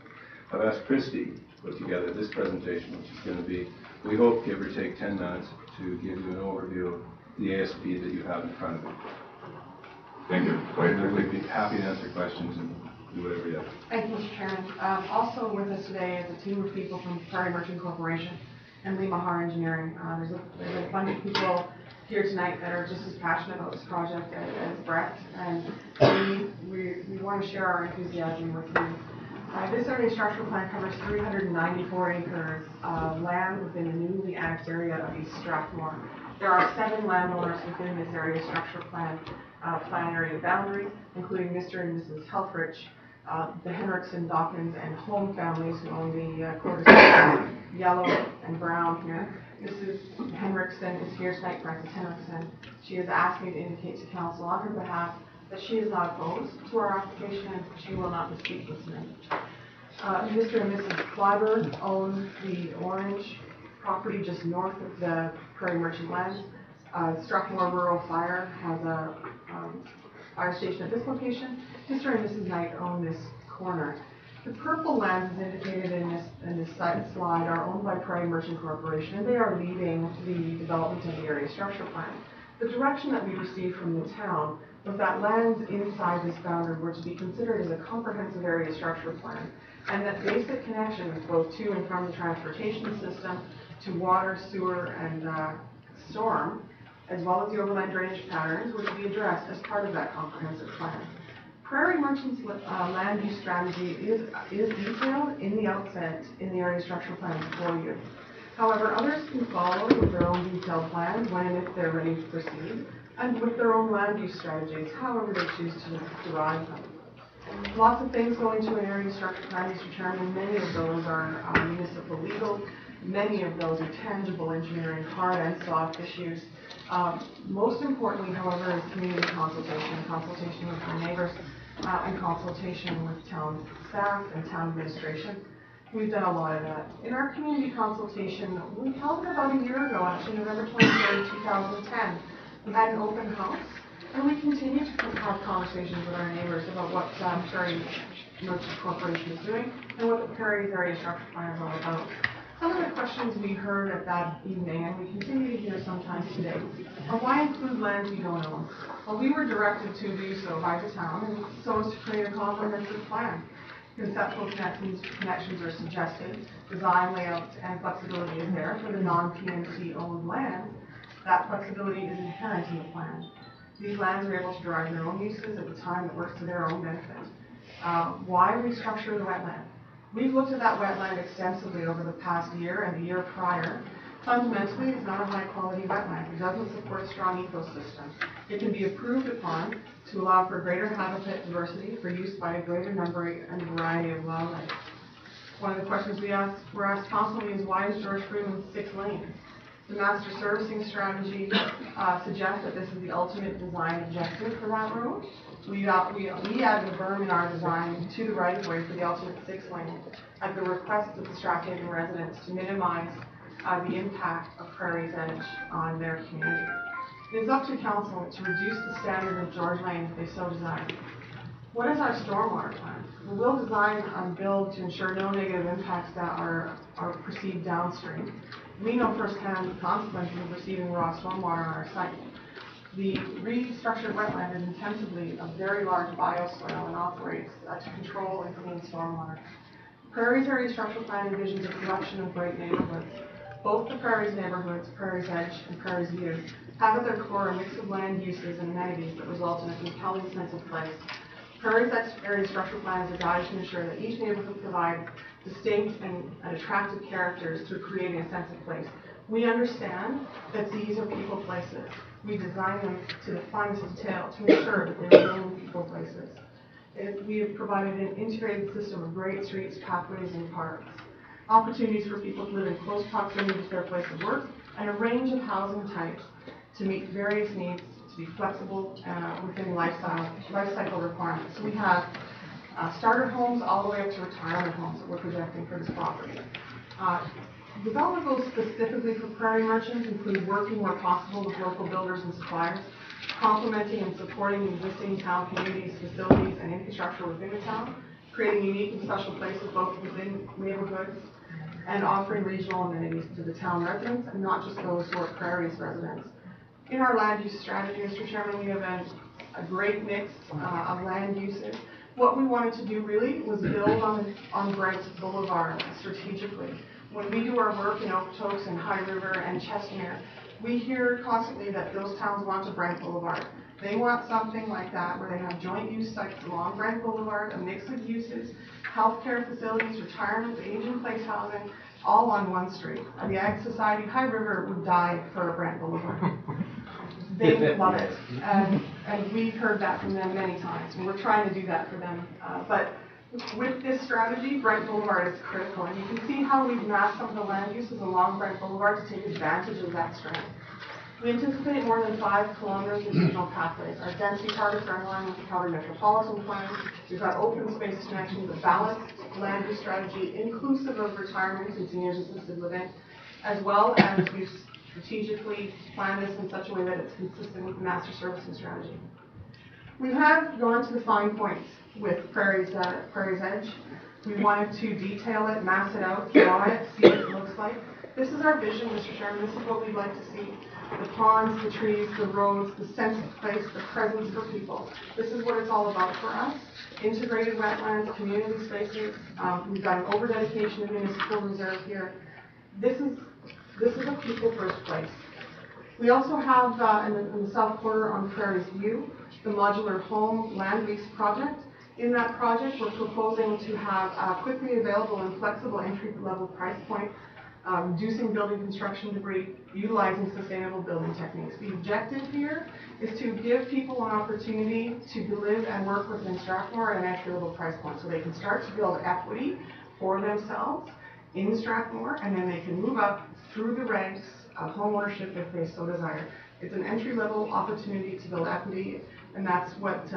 I've asked Christy to put together this presentation, which is going to be, we hope, give or take 10 minutes to give you an overview of the ASP that you have in front of you.
Thank you.
We'd be happy to answer questions and do whatever you have.
Thank you, Mr. Chairman. Also with us today is a team of people from Prairie Merchant Corporation and Lee Mahar Engineering. There's a bunch of people here tonight that are just as passionate about this project as Brett, and we want to share our enthusiasm with you. This area structural plan covers 394 acres of land within the newly annexed area of East Strathmore. There are 7 landowners within this area structural plan area boundary, including Mr. and Mrs. Helfrich, the Henriksen, Dawkins, and Home families who own the quarters yellow and brown here. Mrs. Henriksen is here tonight, Frances Henriksen. She has asked me to indicate to council on her behalf that she is not opposed to our application and she will not be speaking tonight. Mr. and Mrs. Clyburn own the orange property just north of the Prairie Merchant lands. Strathmore Rural Fire has a fire station at this location. Mr. and Mrs. Knight own this corner. The purple lands as indicated in this slide are owned by Prairie Merchant Corporation, and they are leading the development of the area structure plan. The direction that we received from the town was that lands inside this boundary were to be considered as a comprehensive area structure plan, and that basic connections both to and from the transportation system to water, sewer, and storm, as well as the overland drainage patterns, were to be addressed as part of that comprehensive plan. Prairie Merchant's land use strategy is detailed in the outset in the area structural plan before you. However, others can follow with their own detailed plans when and if they're ready to proceed, and with their own land use strategies, however they choose to derive them. Lots of things go into an area structure plan, Mr. Chairman. Many of those are municipal legal. Many of those are tangible engineering, hard and soft issues. Most importantly, however, is community consultation with our neighbors, and consultation with town staff and town administration. We've done a lot of that. In our community consultation, we held it about a year ago, actually, November 23rd, 2010. We had an open house, and we continue to have conversations with our neighbors about what Prairie Merchant Corporation is doing and what the Prairie's area structure plan is all about. Some of the questions we heard at that evening, and we continue to hear sometimes today, are why include lands we don't own? Well, we were directed to do so by the town, and so as to create a comprehensive plan. Conceptual connections are suggested, design, layout, and flexibility is there for the non-PMC owned lands. That flexibility is inherent in the plan. These lands are able to derive their own uses at the time that works to their own benefit. Why restructure the wetland? We've looked at that wetland extensively over the past year and the year prior. Fundamentally, it's not a high-quality wetland. It doesn't support a strong ecosystem. It can be improved upon to allow for greater habitat diversity for use by a greater number and variety of wildlife. One of the questions we're asked constantly is why is George Freeman 6 lanes? The master servicing strategy suggests that this is the ultimate design objective for that road. We added a berm in our design to the right-of-way for the ultimate 6 lane at the request of the Strathaven residents to minimize the impact of Prairie's Edge on their community. It is up to council to reduce the standard of George Lane if they so desire. What is our stormwater plan? We will design and build to ensure no negative impacts that are perceived downstream. We know firsthand the consequences of receiving raw stormwater on our site. The restructured wetland is intensively a very large bioswale and operates to control and clean stormwater. Prairie's area structural plan envisions a collection of great neighborhoods. Both the Prairie's neighborhoods, Prairie's Edge and Prairie's View, have at their core a mix of land uses and amenities that result in a compelling sense of place. Prairie's area structural plan is a guide to ensure that each neighborhood provides distinct and attractive characters through creating a sense of place. We understand that these are people places. We design them to the finest detail to ensure that they remain people places. We have provided an integrated system of great streets, pathways, and parks, opportunities for people to live in close proximity to their place of work, and a range of housing types to meet various needs, to be flexible within life cycle requirements. So we have starter homes all the way up to retirement homes that we're projecting for this property. Development goals specifically for prairie merchants include working where possible with local builders and suppliers, complementing and supporting existing town communities, facilities, and infrastructure within the town, creating unique and special places both within neighborhoods, and offering regional amenities to the town residents and not just those who are prairies residents. In our land use strategy, Mr. Chairman, we have a great mix of land uses. What we wanted to do really was build on Brent Boulevard strategically. When we do our work in Okotoks and High River and Chestermere, we hear constantly that those towns want a Brent Boulevard. They want something like that where they have joint use sites along Brent Boulevard, a mix of uses, healthcare facilities, retirement, age-in-place housing, all on one street. The Ag Society, High River would die for a Brent Boulevard. They love it, and we've heard that from them many times, and we're trying to do that for them. But with this strategy, Brent Boulevard is critical, and you can see how we've mapped some of the land uses along Brent Boulevard to take advantage of that strength. We anticipate more than 5 kilometers of regional pathways. Our density targets are in line with the Calgary Metropolitan Plan. We've got open space connections, a balanced land use strategy inclusive of retirement and seniors assisted living, as well as we've strategically planned this in such a way that it's consistent with the master servicing strategy. We have gone to the fine points with Prairie's Edge. We wanted to detail it, mass it out, draw it, see what it looks like. This is our vision, Mr. Chairman. This is what we'd like to see. The ponds, the trees, the roads, the sense of place, the presence for people. This is what it's all about for us. Integrated wetlands, community spaces. We've got an over-dedication of municipal reserve here. This is a people-first place. We also have in the south quarter on Prairie's View, the modular home land lease project. In that project, we're proposing to have a quickly available and flexible entry-level price point, reducing building construction debris, utilizing sustainable building techniques. The objective here is to give people an opportunity to live and work within Strathmore at an entry-level price point, so they can start to build equity for themselves in Strathmore, and then they can move up through the ranks of homeownership if they so desire. It's an entry-level opportunity to build equity, and that's what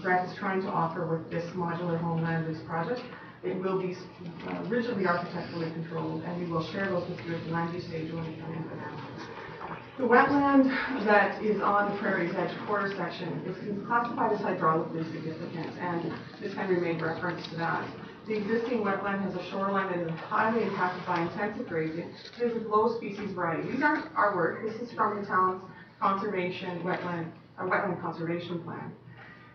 Brent is trying to offer with this modular home land lease project. It will be rigidly architecturally controlled, and we will share those with you at the land use stage when we come in for that. The wetland that is on the Prairie's Edge quarter section is classified as hydraulically significant, and Ms. Henry made reference to that. The existing wetland has a shoreline that is highly impacted by intensive grazing. It is a low species variety. These aren't our work. This is from the town's wetland conservation plan.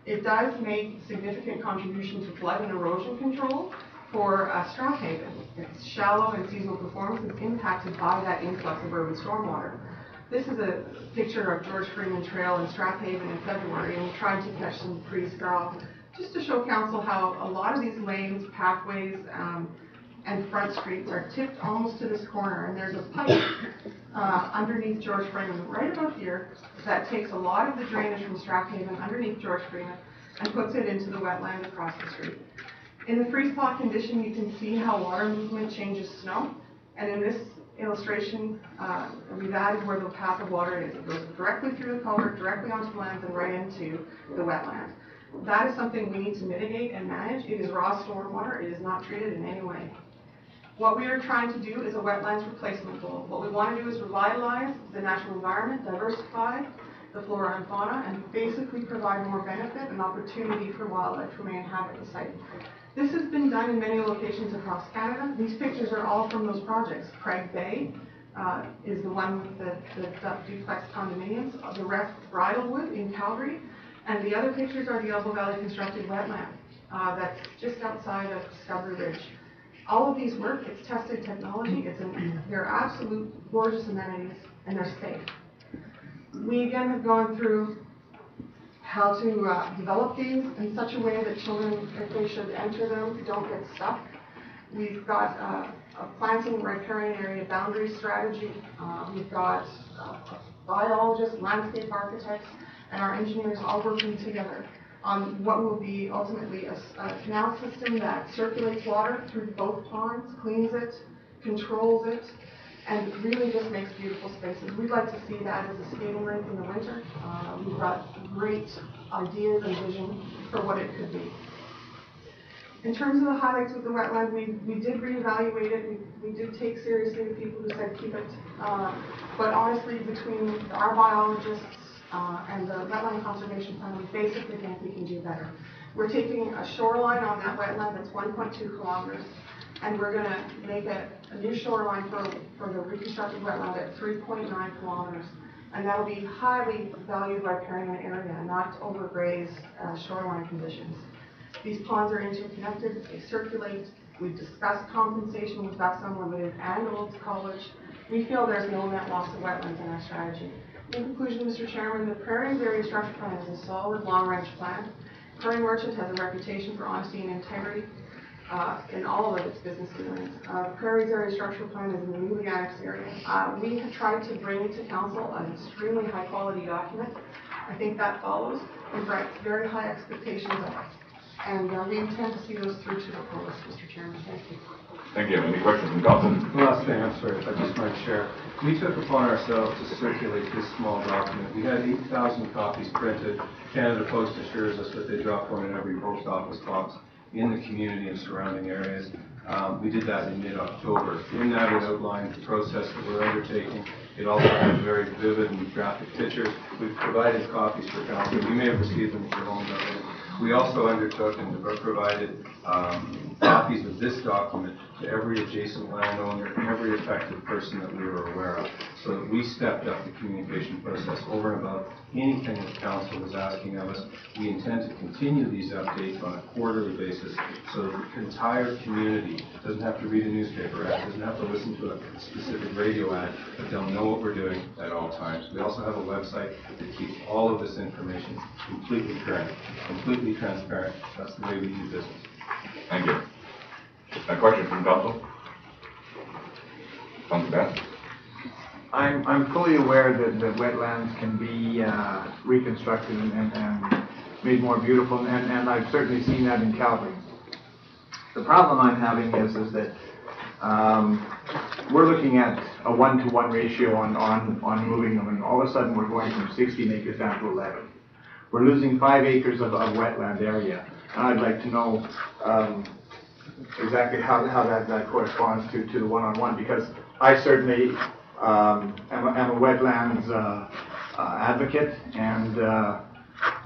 It does make significant contributions to flood and erosion control for Strathaven. Its shallow and seasonal performance is impacted by that influx of urban stormwater. This is a picture of George Freeman Trail in Strathaven in February, and we tried to catch some pre-straw just to show council how a lot of these lanes, pathways, and front streets are tipped almost to this corner, and there's a pipe underneath George Freeman right about here that takes a lot of the drainage from Strathaven underneath George Freeman and puts it into the wetland across the street. In the freeze-thaw condition, you can see how water movement changes snow, and in this illustration, we've added where the path of water is. It goes directly through the culvert, directly onto the lands, and right into the wetland. That is something we need to mitigate and manage. It is raw stormwater. It is not treated in any way. What we are trying to do is a wetlands replacement goal. What we want to do is revitalize the natural environment, diversify the flora and fauna, and basically provide more benefit and opportunity for wildlife to inhabit the site. This has been done in many locations across Canada. These pictures are all from those projects. Craig Bay is the one with the duplex condominiums. The rest, Bridlewood in Calgary. And the other pictures are the Elbow Valley constructed wetland that's just outside of Discovery Ridge. All of these work, it's tested technology, they're absolute gorgeous amenities, and they're safe. We again have gone through how to develop these in such a way that children, if they should enter them, don't get stuck. We've got a planting riparian area boundary strategy. We've got biologists, landscape architects, and our engineers all working together on what will be ultimately a canal system that circulates water through both ponds, cleans it, controls it, and really just makes beautiful spaces. We'd like to see that as a skating rink in the winter. We've got great ideas and vision for what it could be. In terms of the highlights with the wetland, we did reevaluate it. We did take seriously the people who said keep it. But honestly, between our biologists and the wetland conservation plan, we basically think we can do better. We're taking a shoreline on that wetland that's 1.2 kilometers, and we're going to make a new shoreline for the reconstructed wetland at 3.9 kilometers. And that'll be highly valued by riparian area, not overgrazed shoreline conditions. These ponds are interconnected, they circulate. We've discussed compensation with Ducks Unlimited and Olds College. We feel there's no net loss of wetlands in our strategy. In conclusion, Mr. Chairman, the Prairie Area Structure Plan is a solid long-range plan. Prairie Merchant has a reputation for honesty and integrity in all of its business dealings. Prairie Area Structure Plan is in the newly annexed area. We have tried to bring to Council an extremely high-quality document. I think that follows. We've got very high expectations of it. And we intend to see those through to the fullest, Mr. Chairman. Thank you.
Thank you. Any questions from Council?
Last thing, I'm sorry, if I just might share. We took upon ourselves to circulate this small document. We had 8,000 copies printed. Canada Post assures us that they drop one in every post office box in the community and surrounding areas. We did that in mid-October. In that, it outlined the process that we're undertaking. It also has very vivid and graphic pictures. We've provided copies for Council. You may have received them at your home already. We also undertook and provided copies of this document to every adjacent landowner and every affected person that we were aware of, so that we stepped up the communication process over and above anything that Council was asking of us. We intend to continue these updates on a quarterly basis, so that the entire community doesn't have to read a newspaper ad, doesn't have to listen to a specific radio ad, but they'll know what we're doing at all times. We also have a website that keeps all of this information completely current, completely transparent. That's the way we do business.
Thank you. A question from Council? Council Best?
I'm fully aware that wetlands can be reconstructed and made more beautiful, and I've certainly seen that in Calgary. The problem I'm having is that we're looking at a 1-to-1 ratio on moving them, and all of a sudden we're going from 16 acres down to 11. We're losing 5 acres of wetland area. And I'd like to know exactly how that corresponds to the one-on-one, because I certainly am a wetlands advocate, and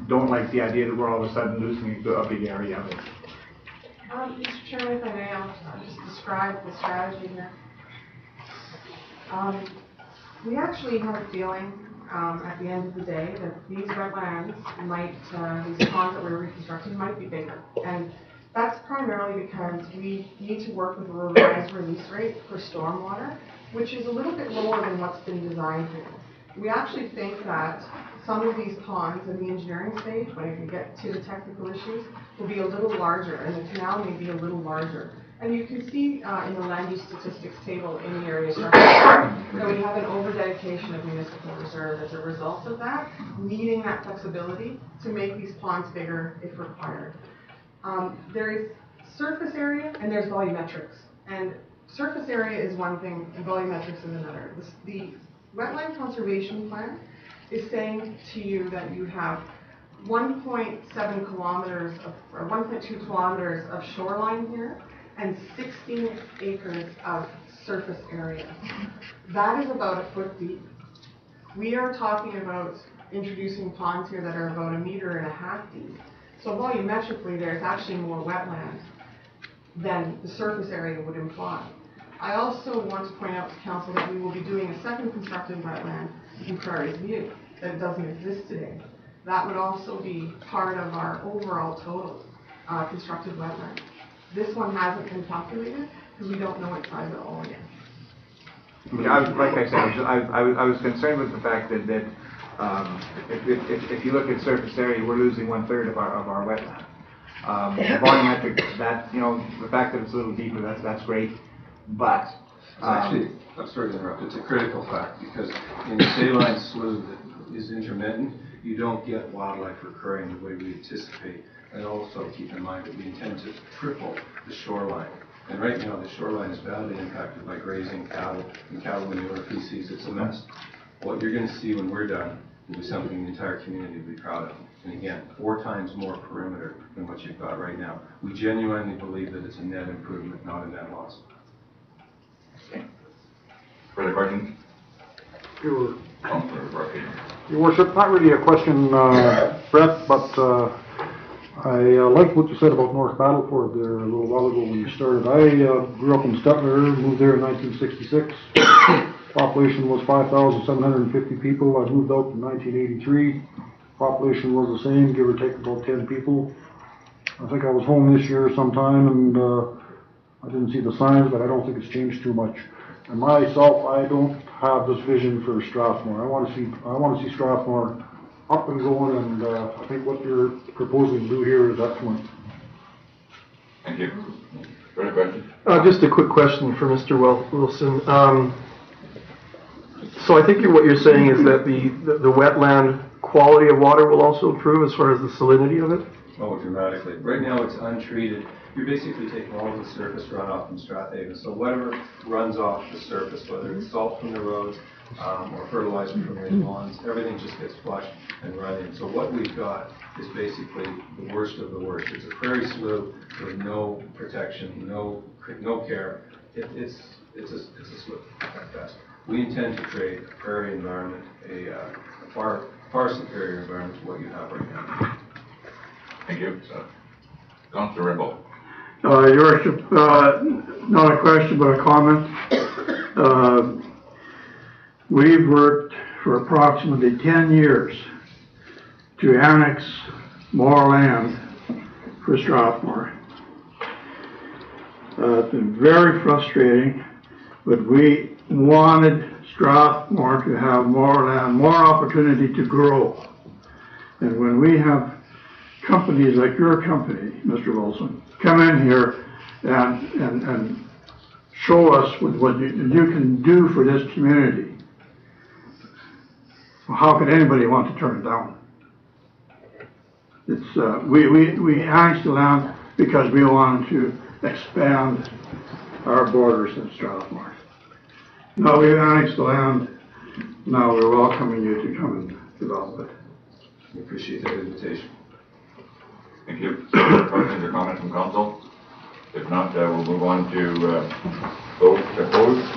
don't like the idea that we're all of a sudden losing a big area of it.
Mr. Chairman, if I may, I'll just describe the strategy here. We actually have a feeling at the end of the day that these wetlands might, these ponds that we're reconstructing might be bigger. And that's primarily because we need to work with a revised release rate for stormwater, which is a little bit lower than what's been designed here. We actually think that some of these ponds in the engineering stage, when we get to the technical issues, will be a little larger, and the canal may be a little larger. And you can see in the land use statistics table in the area structure that we have an over-dedication of municipal reserve as a result of that, needing that flexibility to make these ponds bigger if required. There is surface area and there's volumetrics. And surface area is one thing and volumetrics is another. The Wetland Conservation Plan is saying to you that you have 1.7 kilometers or 1.2 kilometers of shoreline here and 16 acres of surface area. That is about a foot deep. We are talking about introducing ponds here that are about 1.5 meters deep. So volumetrically, there's actually more wetland than the surface area would imply. I also want to point out to Council that we will be doing a second constructed wetland in Prairie's View that doesn't exist today. That would also be part of our overall total constructed wetland. This one hasn't been calculated because we don't know its size at all yet.
Like I said, I was concerned with the fact that if you look at surface area, we're losing 1/3 of our wetland. Volumetric, that the fact that it's a little deeper, that's great. But
Actually, I'm sorry to interrupt, it's a critical fact, because in the saline slough that is intermittent, you don't get wildlife recurring the way we anticipate. And also keep in mind that we intend to triple the shoreline. And right now, the shoreline is badly impacted by grazing cattle and cattle manure feces. It's a mess. What you're going to see when we're done will be something the entire community will be proud of. And again, 4 times more perimeter than what you've got right now. We genuinely believe that it's a net improvement, not a net loss.
Further questions?
Your
Your
Worship, not really a question, Brett, but I liked what you said about North Battleford there a little while ago when you started. I grew up in Strathmore, moved there in 1966. Population was 5,750 people. I moved out in 1983. Population was the same, give or take about 10 people. I think I was home this year sometime, and I didn't see the signs, but I don't think it's changed too much. And myself, I don't have this vision for Strathmore. I want to see Strathmore up and going, and I think what you're proposing to do here is excellent.
Thank you. Further questions?
Just a quick question for Mr. Wilson. So I think what you're saying is that the wetland quality of water will also improve as far as the salinity of it?
Oh, dramatically. Right now it's untreated. You're basically taking all of the surface runoff from Strathaven. So whatever runs off the surface, whether it's salt from the roads or fertilizer from the lawns, everything just gets flushed and run in. So what we've got is basically the worst of the worst. It's a prairie slough with no protection, no care. It's a slough at best. We intend to create a prairie environment, a far superior environment to what you have right now.
Thank you. Councillor Rimbaud.
Your Worship, not a question but a comment. We've worked for approximately 10 years to annex more land for Strathmore. It's been very frustrating, but we wanted Strathmore to have more land, more opportunity to grow. And when we have companies like your company, Mr. Wilson, come in here and show us what you can do for this community, well, how could anybody want to turn it down? It's we annexed the land because we wanted to expand our borders in Strathmore. Now we've annexed the land, now we're welcoming you to come and develop it.
We appreciate that invitation.
Thank you. Questions or comments from council? If not, we'll move on to those opposed.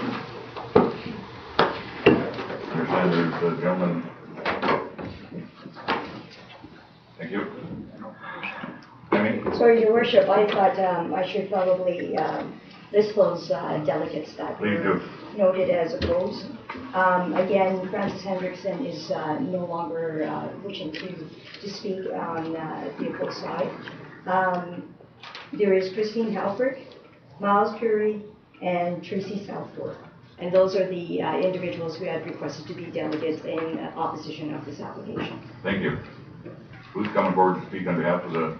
I understand there's a gentleman. Thank you.
Sorry, Your Worship, I thought I should probably list those delegates that were noted as opposed. Again, Francis Hendrickson is no longer wishing to speak on the opposed side. There is Christine Halbert, Miles Curry, and Tracy Southworth. And those are the individuals who had requested to be delegates in opposition of this application.
Thank you. Who's coming forward to speak on behalf of the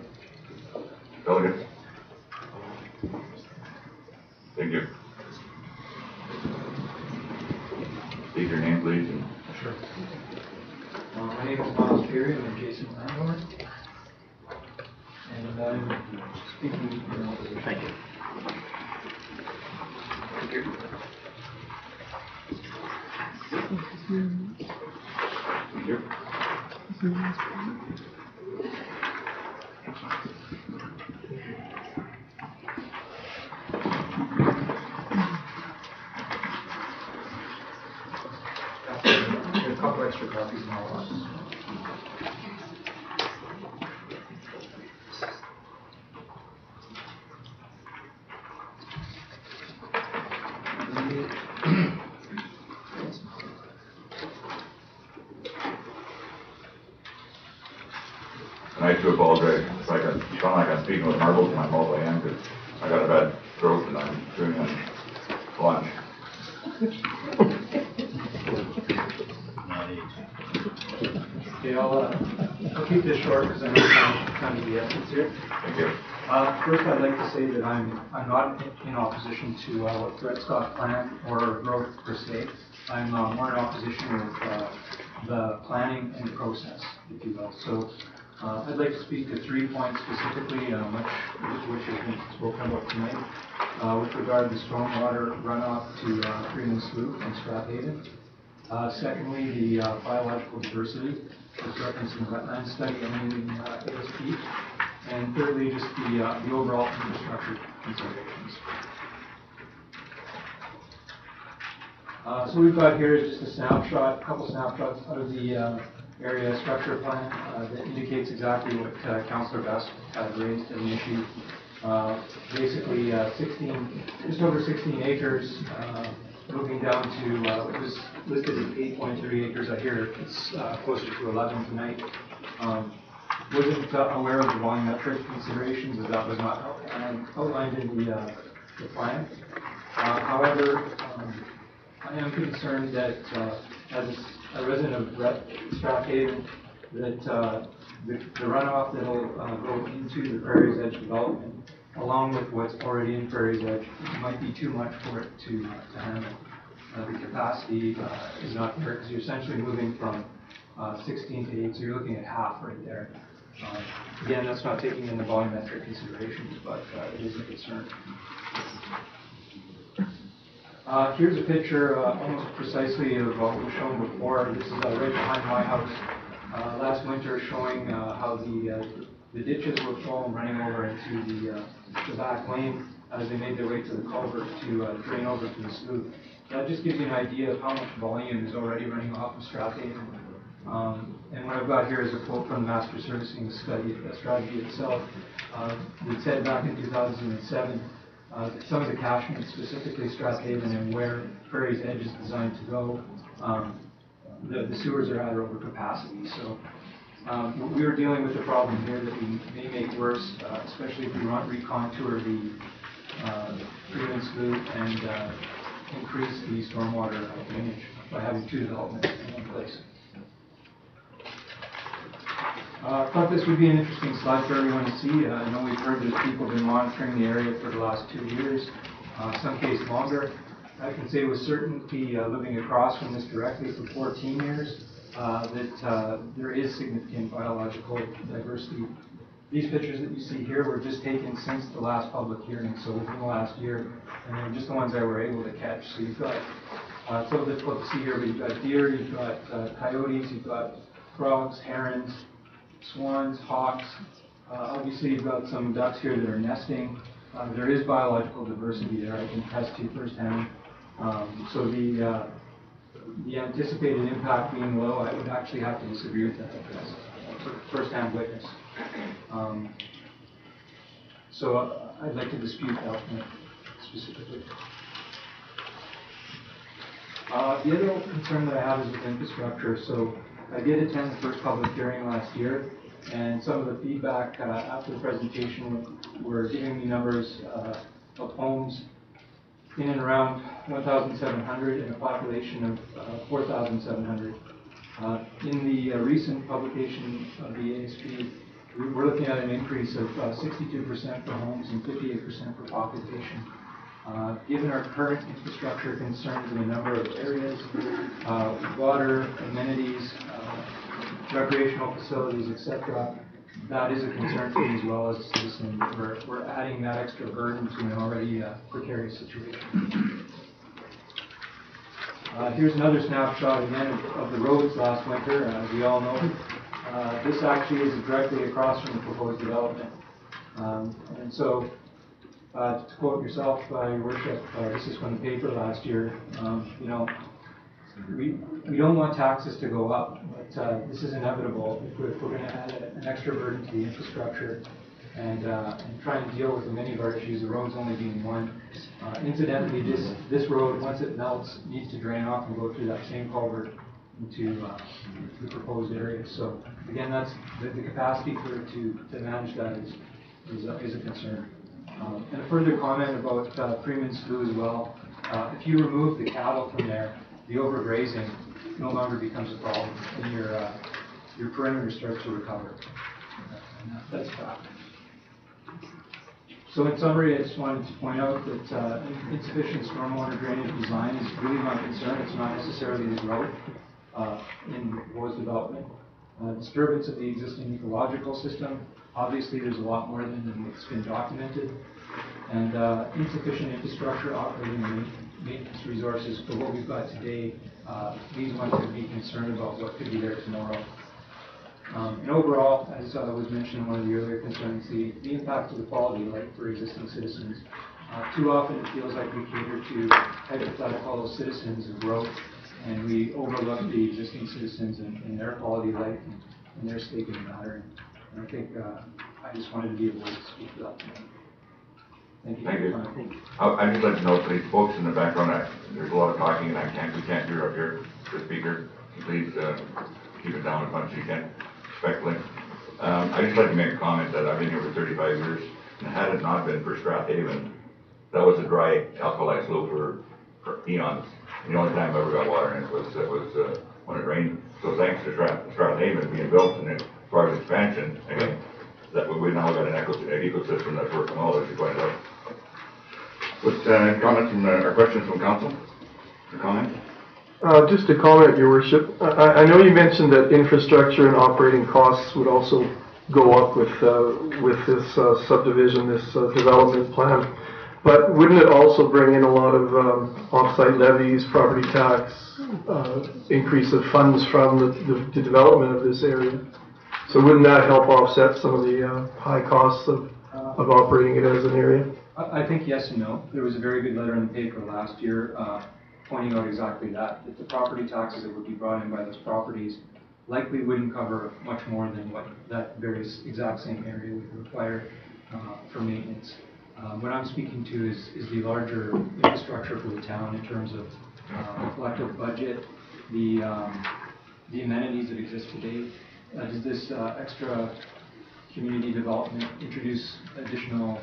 delegates? Thank you. State your name, please.
Sure. My name is Miles Perry. I'm a Jason landowner. And I'm speaking in opposition.
Thank you.
Thank you. Thank you.
A couple extra copies in my office.
And I do apologize if I sound like I'm speaking with marbles in my mouth. I am, because I got a bad throat and I'm doing lunch.
Okay, I'll I'll keep this short because I know time of the essence here.
Thank you.
First, I'd like to say that I'm not in opposition to what Brett's got planned or growth per se. I'm more in opposition with the planning and process, if you will. So I'd like to speak to 3 points specifically, which has been spoken about tonight, with regard to stormwater runoff to Freeman Slough and Strathaven. Secondly, the biological diversity, with reference to the wetland study and in ASP. And thirdly, just the overall infrastructure considerations. So we've got here is just a snapshot, a couple snapshots out of the area structure plan that indicates exactly what Councillor Best had raised as an issue. Basically, just over 16 acres, moving down to what was listed as 8.3 acres. I hear it's closer to 11 tonight. Wasn't aware of the volumetric considerations, as that was not outlined in the plan. However, I am concerned that as a resident of Strathaven, that the runoff that will go into the Prairie's Edge development, along with what's already in Prairie's Edge, might be too much for it to handle. The capacity is not there because you're essentially moving from 16 to 8, so you're looking at half right there. Again, that's not taking in the volumetric considerations, but it is a concern. Here's a picture almost precisely of what was shown before. This is right behind my house last winter, showing how the ditches were full, running over into the back lane as they made their way to the culvert to drain over to the slough. That just gives you an idea of how much volume is already running off of Strathaven. And what I've got here is a quote from the Master Servicing Study strategy itself. It said back in 2007 that some of the catchments, specifically Strathaven and where Prairie's Edge is designed to go, the sewers are at over capacity. So we are dealing with a problem here that we may make worse, especially if we recontour the Freeman Slough and increase the stormwater drainage by having two developments in one place. I thought this would be an interesting slide for everyone to see. I know we've heard that people have been monitoring the area for the last 2 years, some case longer. I can say with certainty, living across from this directly for 14 years, that there is significant biological diversity. These pictures that you see here were just taken since the last public hearing, so within the last year, and they're just the ones I were able to catch. So you've got, it's a little difficult to see here, but you've got deer, you've got coyotes, you've got frogs, herons, swans, hawks. Obviously, you've got some ducks here that are nesting. There is biological diversity there, I can attest to firsthand. So the anticipated impact being low, I would actually have to disagree with that as first-hand witness. So I'd like to dispute that point specifically. The other concern that I have is with infrastructure. So I did attend the first public hearing last year, and some of the feedback after the presentation were giving me numbers of homes in and around 1,700 and a population of 4,700. In the recent publication of the ASP, we're looking at an increase of 62% for homes and 58% for population. Given our current infrastructure concerns in a number of areas, water, amenities, recreational facilities, etc., that is a concern to me as well as a citizen. We're adding that extra burden to an already precarious situation. Here's another snapshot again of the roads last winter. As we all know, this actually is directly across from the proposed development. And so, to quote yourself, Your Worship, this is from the paper last year. You know, we don't want taxes to go up, but this is inevitable if we're going to add an extra burden to the infrastructure and try and deal with the many of our issues, the roads only being one. Incidentally, this road, once it melts, needs to drain off and go through that same culvert into the proposed area. So again, that's the capacity to manage that is a concern. And a further comment about Freeman Slough as well. If you remove the cattle from there, the overgrazing no longer becomes a problem in your perimeter starts to recover. And that's fact. So in summary, I just wanted to point out that insufficient stormwater drainage design is really my concern. It's not necessarily the growth in proposed development. Disturbance of the existing ecological system. Obviously, there's a lot more than what's been documented. And insufficient infrastructure, operating and maintenance resources for what we've got today. These ones would be concerned about what could be there tomorrow. And overall, as was mentioned in one of the earlier concerns, the impact of the quality of life for existing citizens. Too often it feels like we cater to hypothetical citizens of growth, and we overlook the existing citizens and their quality of life and their stake in the matter. And I think I just wanted to be able to speak to that tonight. Thank you.
Thank you. I'd just like to know, please, folks in the background, there's a lot of talking and we can't hear up here the speaker. Please keep it down as much as you can, respectfully. I'd just like to make a comment that I've been here for 35 years, and had it not been for Strathaven, that was a dry alkali slope for eons. The only time I ever got water in it was when it rained. So thanks to Strathaven being built and then part of expansion, again, that we now got an ecosystem that's working well, as you pointed out. With comments or questions from council? Comment?
Just a comment, Your Worship. I know you mentioned that infrastructure and operating costs would also go up with this subdivision, this development plan. But wouldn't it also bring in a lot of off-site levies, property tax, increase of funds from the development of this area? So wouldn't that help offset some of the high costs of operating it as an area?
I think yes and no. There was a very good letter in the paper last year pointing out exactly that the property taxes that would be brought in by those properties likely wouldn't cover much more than what that exact same area would require for maintenance. What I'm speaking to is the larger infrastructure for the town in terms of collective budget, the amenities that exist today. Does this extra community development introduce additional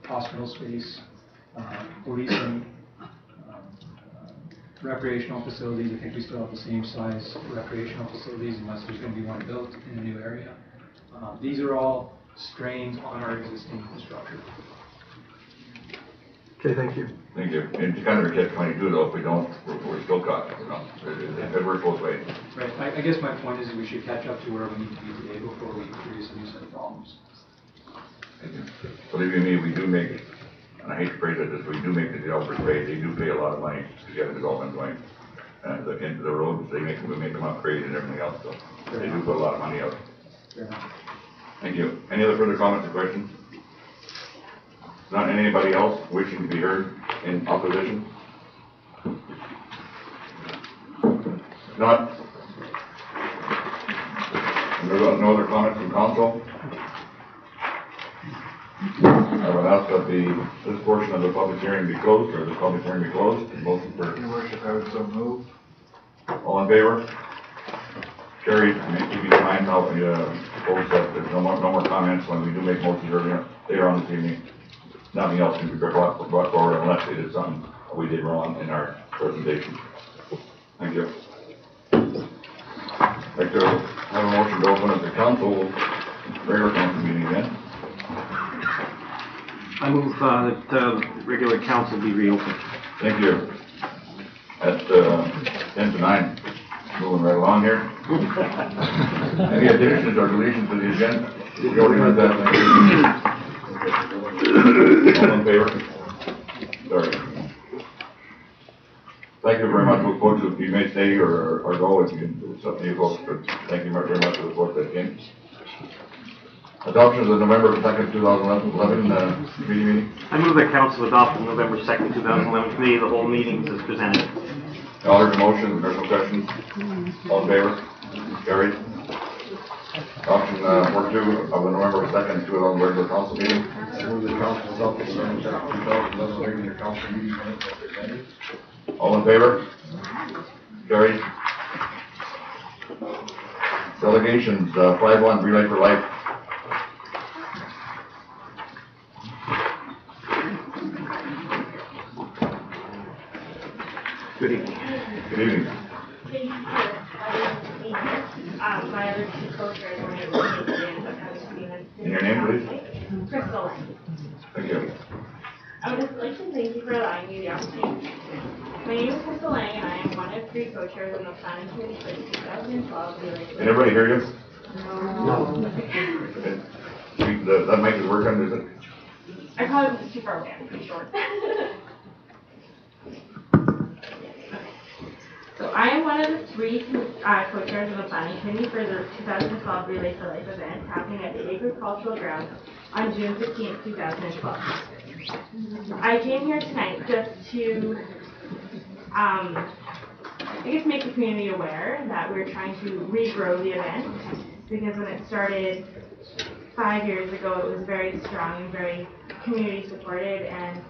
hospital space, policing, recreational facilities? I think we still have the same size recreational facilities unless there's going to be one built in a new area. These are all strains on our existing infrastructure.
Okay, thank you.
Thank you. And to kind of catch-22 though, if we don't, we're still caught. It works both ways.
Right. I guess my point is that we should catch up to where we need to be today before we introduce a new set of problems.
Thank you. Believe you me, we do make, and I hate to phrase it this, we do make the developers pay. They do pay a lot of money to get the development going. Into the roads, we make them upgrade and everything else. So they do put a lot of money out. Thank you. Any other further comments or questions? Not anybody else wishing to be heard in opposition? Not. No other comments from council? I would ask that this portion of the public hearing be closed, or the public hearing be closed. Motion for
Your Worship, I would so move.
All in favor? Carried. Keep in mind now, folks, that there's no more comments when we do make motions earlier later on this evening. Nothing else can be brought forward unless it is something we did wrong in our presentation. Thank you. I'd like to have a motion to open up the council, regular council meeting again.
I move that the regular council be reopened.
Thank you. At 10 to 9, moving right along here. Any additions or deletions to the agenda? You already heard that. All in favor? Sorry. Thank you very much. Look forward to it. You may stay or go if you can. It's up to you folks, but thank you very much for the support that came. Adoption of the November 2nd, 2011 committee meeting.
I move that council adopt the November 2nd, 2011 committee of the whole meetings as presented.
All heard the motion. There's no questions. All in favor? Carried. Adoption for 2 of the November 2nd, 2011 regular council meeting.
I move that council adopt the November 2nd, 2011 regular council meeting minutes as presented.
All in favor? Carried. Delegations, Flag 1, Relay for Life.
Good evening.
Good evening.
My other two
Crystal Lang.
Thank you.
I would like to thank you for allowing me the opportunity. My name is Crystal Lang, and I am one of 3 co-chairs on the planning committee for the 2012 Relay.
Can everybody hear you?
No.
Okay. That mic is working, is it?
I probably was too far away, I'm pretty short. So I am one of the 3 co-chairs of the planning committee for the 2012 Relay for Life event happening at the Agricultural Grounds on June 15th, 2012. I came here tonight just to, I guess, make the community aware that we're trying to regrow the event, because when it started 5 years ago, it was very strong and very community supported, and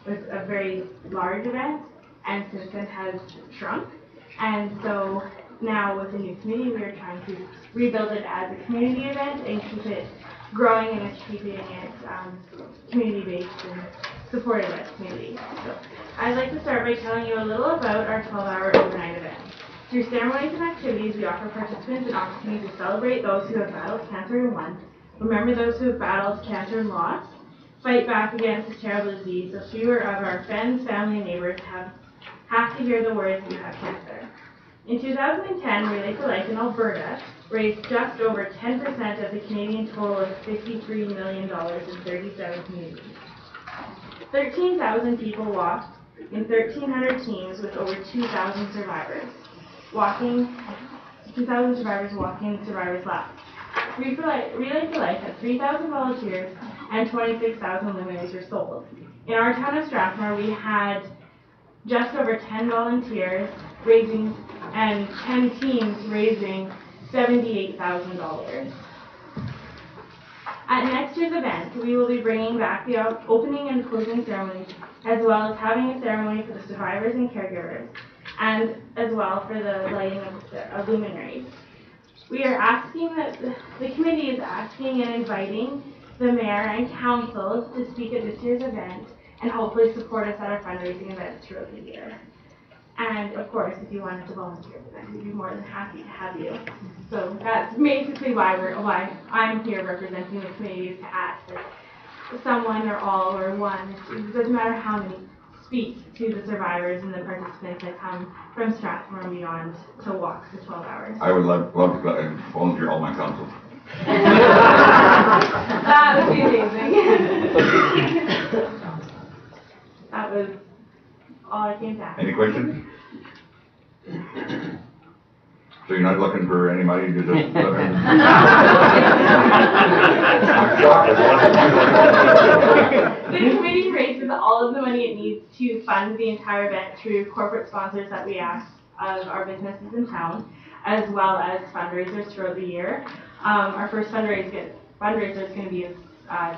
was a very large event, and since then has shrunk. And so now with the new committee, we are trying to rebuild it as a community event and keep it growing and keeping it community-based and supported by the community. So I'd like to start by telling you a little about our 12-hour overnight event. Through ceremonies and activities, we offer participants an opportunity to celebrate those who have battled cancer and won, remember those who have battled cancer and lost, fight back against this terrible disease so fewer of our friends, family, and neighbors have to hear the words "you have cancer." In 2010, Relay for Life in Alberta raised just over 10% of the Canadian total of $53 million in 37 communities. 13,000 people walked in 1,300 teams with over 2,000 survivors walking Survivors Lab. Relay for Life had 3,000 volunteers and 26,000 luminaries were sold. In our town of Strathmore, we had just over 10 volunteers and 10 teams raising $78,000. At next year's event, we will be bringing back the opening and closing ceremonies, as well as having a ceremony for the survivors and caregivers, and as well for the lighting of luminaries. We are asking that the committee is asking and inviting the mayor and council to speak at this year's event and hopefully support us at our fundraising events throughout the year. And of course, if you wanted to volunteer for them, we'd be more than happy to have you. So that's basically why I'm here representing the committee, is to ask that someone or all or one, it doesn't matter how many, speak to the survivors and the participants that come from Strathmore and beyond to walk the 12 hours.
I would love to volunteer all my council.
That would be amazing. That was all I came to ask.
Any questions? So you're not looking for anybody to just...
The committee raises all of the money it needs to fund the entire event through corporate sponsors that we ask of our businesses in town, as well as fundraisers throughout the year. Our first fundraiser is going to be in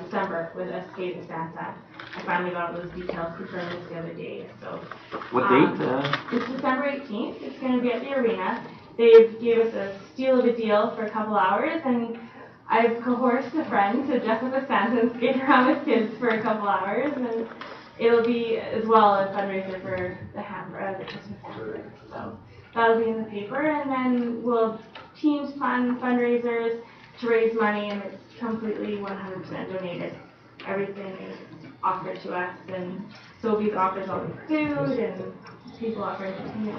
December with a skate and Santa. I finally got all those details confirmed this the other day. So
what date?
It's December 18th. It's going to be at the arena. They gave us a steal of a deal for a couple hours, and I've coerced a friend to dress up as Santa and skate around with kids for a couple hours, and it'll be as well a fundraiser for the Christmas hamper. So that'll be in the paper, and then we'll teams fund fundraisers to raise money, and it's completely 100% donated. Everything is offered to us, and Sobeys offers all the food, and people offer everything.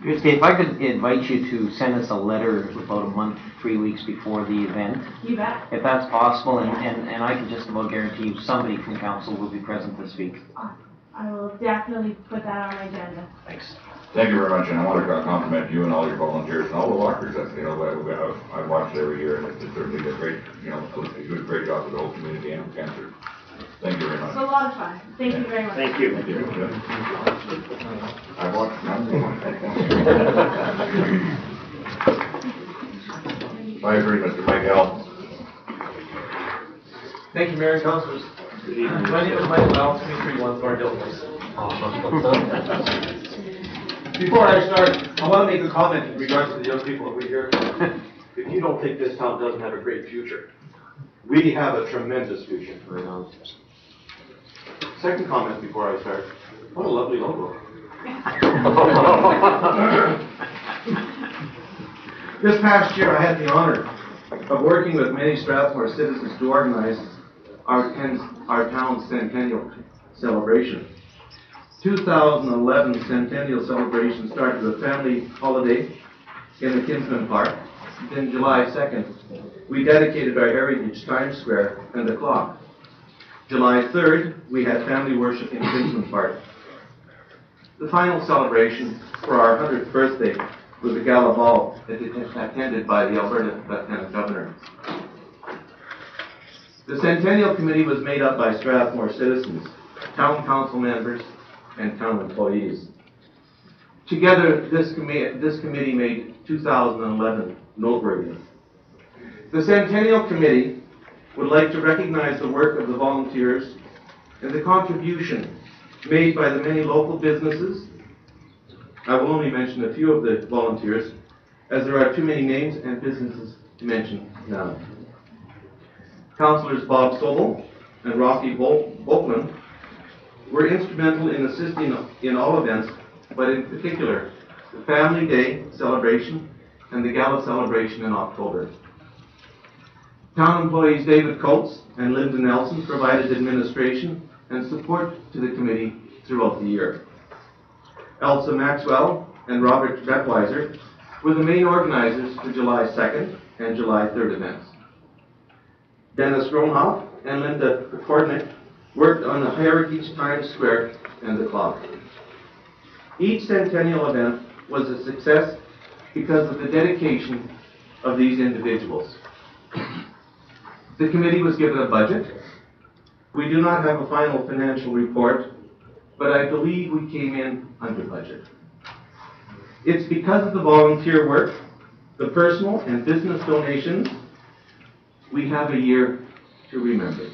Christy, if I could invite you to send us a letter about a month, 3 weeks before the event.
You bet.
If that's possible, and I can just about guarantee you somebody from council will be present this week.
I will definitely put that on my agenda.
Thanks.
Thank you very much, and I want to compliment you and all your volunteers and all the walkers. That, I watch it every year, and it's certainly a great, you do a great job with the whole community and cancer. Thank you very much.
It's a lot of fun. Thank you very much.
Thank you.
Thank you. I watched none. I agree, Mr. Miguel.
Thank you, Mayor and Councilors. My name is Michael Al, 331 Thorndale Place. Before I start, I want to make a comment in regards to the young people that we hear. If you don't think this town doesn't have a great future, we have a tremendous future right now. Second comment before I start, what a lovely logo. This past year I had the honor of working with many Strathmore citizens to organize our town's centennial celebration. 2011 centennial celebration started with a family holiday in the Kinsman Park. Then July 2nd, we dedicated our heritage Times Square and the clock. July 3rd, we had family worship in Kinsman Park. The final celebration for our 100th birthday was a gala ball attended by the Alberta Lieutenant Governor. The Centennial Committee was made up by Strathmore citizens, town council members, and town employees. Together, this committee made 2011 noteworthy. The Centennial Committee would like to recognize the work of the volunteers and the contribution made by the many local businesses. I will only mention a few of the volunteers, as there are too many names and businesses to mention now. Councillors Bob Sobel and Rocky Volkman were instrumental in assisting in all events, but in particular, the Family Day celebration and the gala celebration in October. Town employees David Coates and Linda Nelson provided administration and support to the committee throughout the year. Elsa Maxwell and Robert Bettweiser were the main organizers for July 2nd and July 3rd events. Dennis Gronhoff and Linda Kornick worked on the Heritage Times Square and the clock. Each centennial event was a success because of the dedication of these individuals. The committee was given a budget. We do not have a final financial report, but I believe we came in under budget. It's because of the volunteer work, the personal and business donations, we have a year to remember.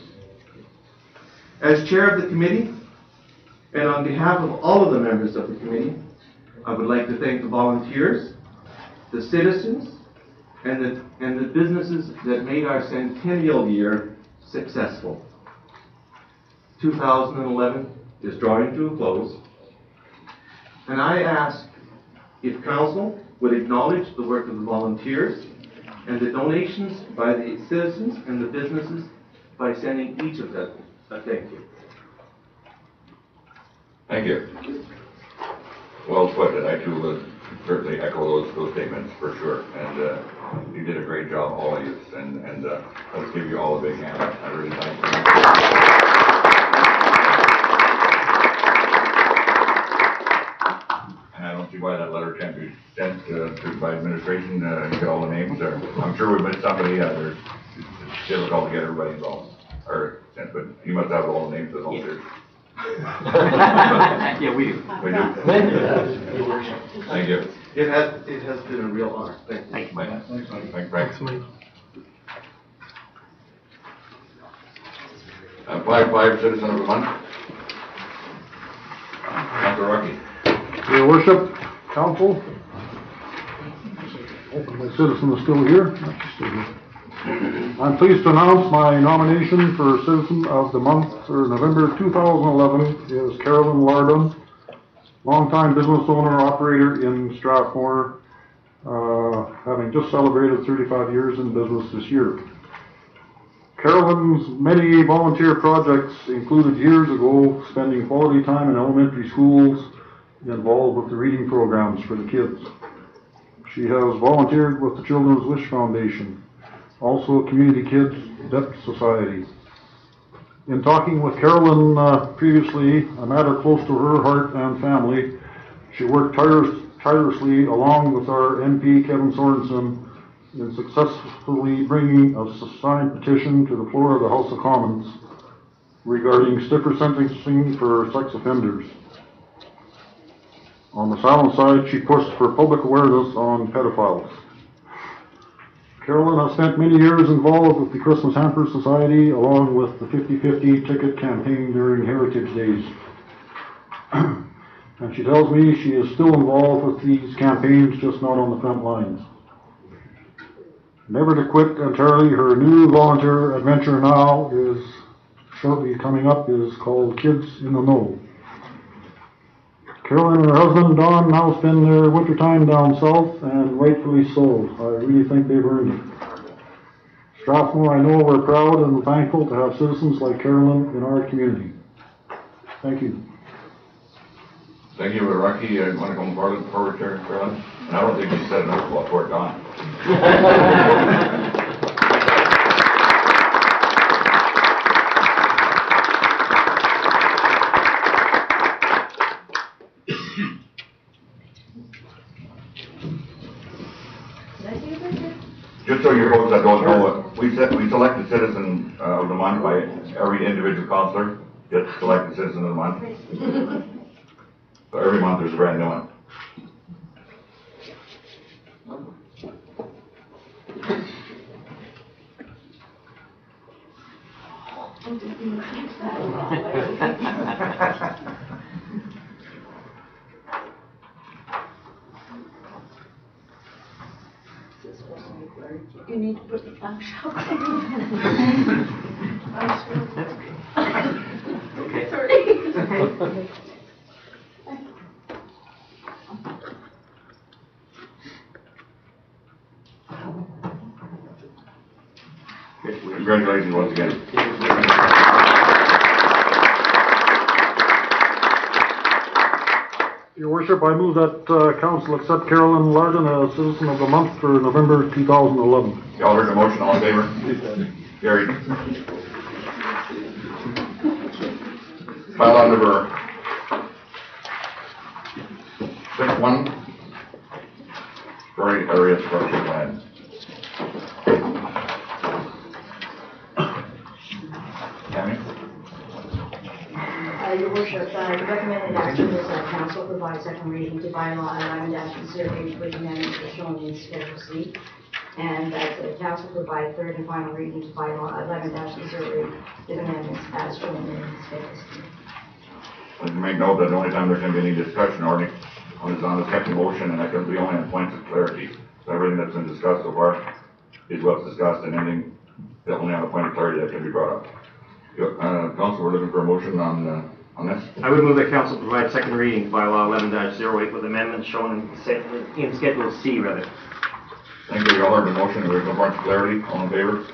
As chair of the committee, and on behalf of all of the members of the committee, I would like to thank the volunteers, the citizens, and the businesses that made our centennial year successful. 2011 is drawing to a close, and I ask if council would acknowledge the work of the volunteers and the donations by the citizens and the businesses by sending each of them a thank you.
Thank you. Well put, and I too will certainly echo those statements for sure. And you did a great job, all of you, and let's give you all a big hand. I really thank you. And I don't see why that letter can't be sent by administration to get all the names. I'm sure we missed somebody. It's difficult to get everybody involved, but you must have all the names of the volunteers.
Yeah, we do.
We do. Thank you.
It has been a real honor. Thank you.
Thanks, Mike. Thanks, Mike. Five citizen of the month. Councilor Rocky.
Your worship, council. Hopefully my citizen is still here. I'm pleased to announce my nomination for Citizen of the Month for November 2011 is Carolyn Lardon, longtime business owner operator in Strathmore, having just celebrated 35 years in business this year. Carolyn's many volunteer projects included years ago spending quality time in elementary schools involved with the reading programs for the kids. She has volunteered with the Children's Wish Foundation, also Community Kids Depth Society. In talking with Carolyn previously, a matter close to her heart and family, she worked tirelessly along with our MP Kevin Sorensen in successfully bringing a signed petition to the floor of the House of Commons regarding stiffer sentencing for sex offenders. On the silent side, she pushed for public awareness on pedophiles. Carolyn has spent many years involved with the Christmas Hamper Society along with the 50-50 ticket campaign during Heritage Days. And she tells me she is still involved with these campaigns, just not on the front lines. Never to quit entirely, her new volunteer adventure now is shortly coming up, is called Kids in the Know. Carolyn and her husband Don now spend their winter time down south, and rightfully so. I really think they've earned it. Strathmore, I know we're proud and thankful to have citizens like Carolyn in our community. Thank you.
Thank you, Rocky. You want to come forward, Carolyn? And I don't think you said enough about Fort Don. Just so you folks that don't know, we select the citizen of the month by every individual councillor gets selected citizen of the month. So every month there's a brand new one.
You need to put the flash out.
Okay.
Sorry.
Congratulations once again.
Your Worship, I move that council accept Carolyn Larden as Citizen of the Month for November 2011.
Y'all heard the motion, all in favor? Carried. Bylaw number 6-1, Prairie Area Structure Plan. Tammy?
Your Worship, the recommended action is that council provide second reading to bylaw 11-08 with amendments as shown in Schedule C, and that the council provide third and final reading to bylaw 11-08 with amendments as shown in Schedule C.
I can make note that the only time there can be any discussion or any, is on the second motion, and that can be only on points of clarity. So everything that's been discussed so far is what's discussed, and anything that only on a point of clarity that can be brought up. Council, we're looking for a motion on this.
I would move that council provide second reading to bylaw 11-08 with amendments shown in Schedule C, rather.
Thank you. You all heard the motion. There's no point of clarity. All in favor?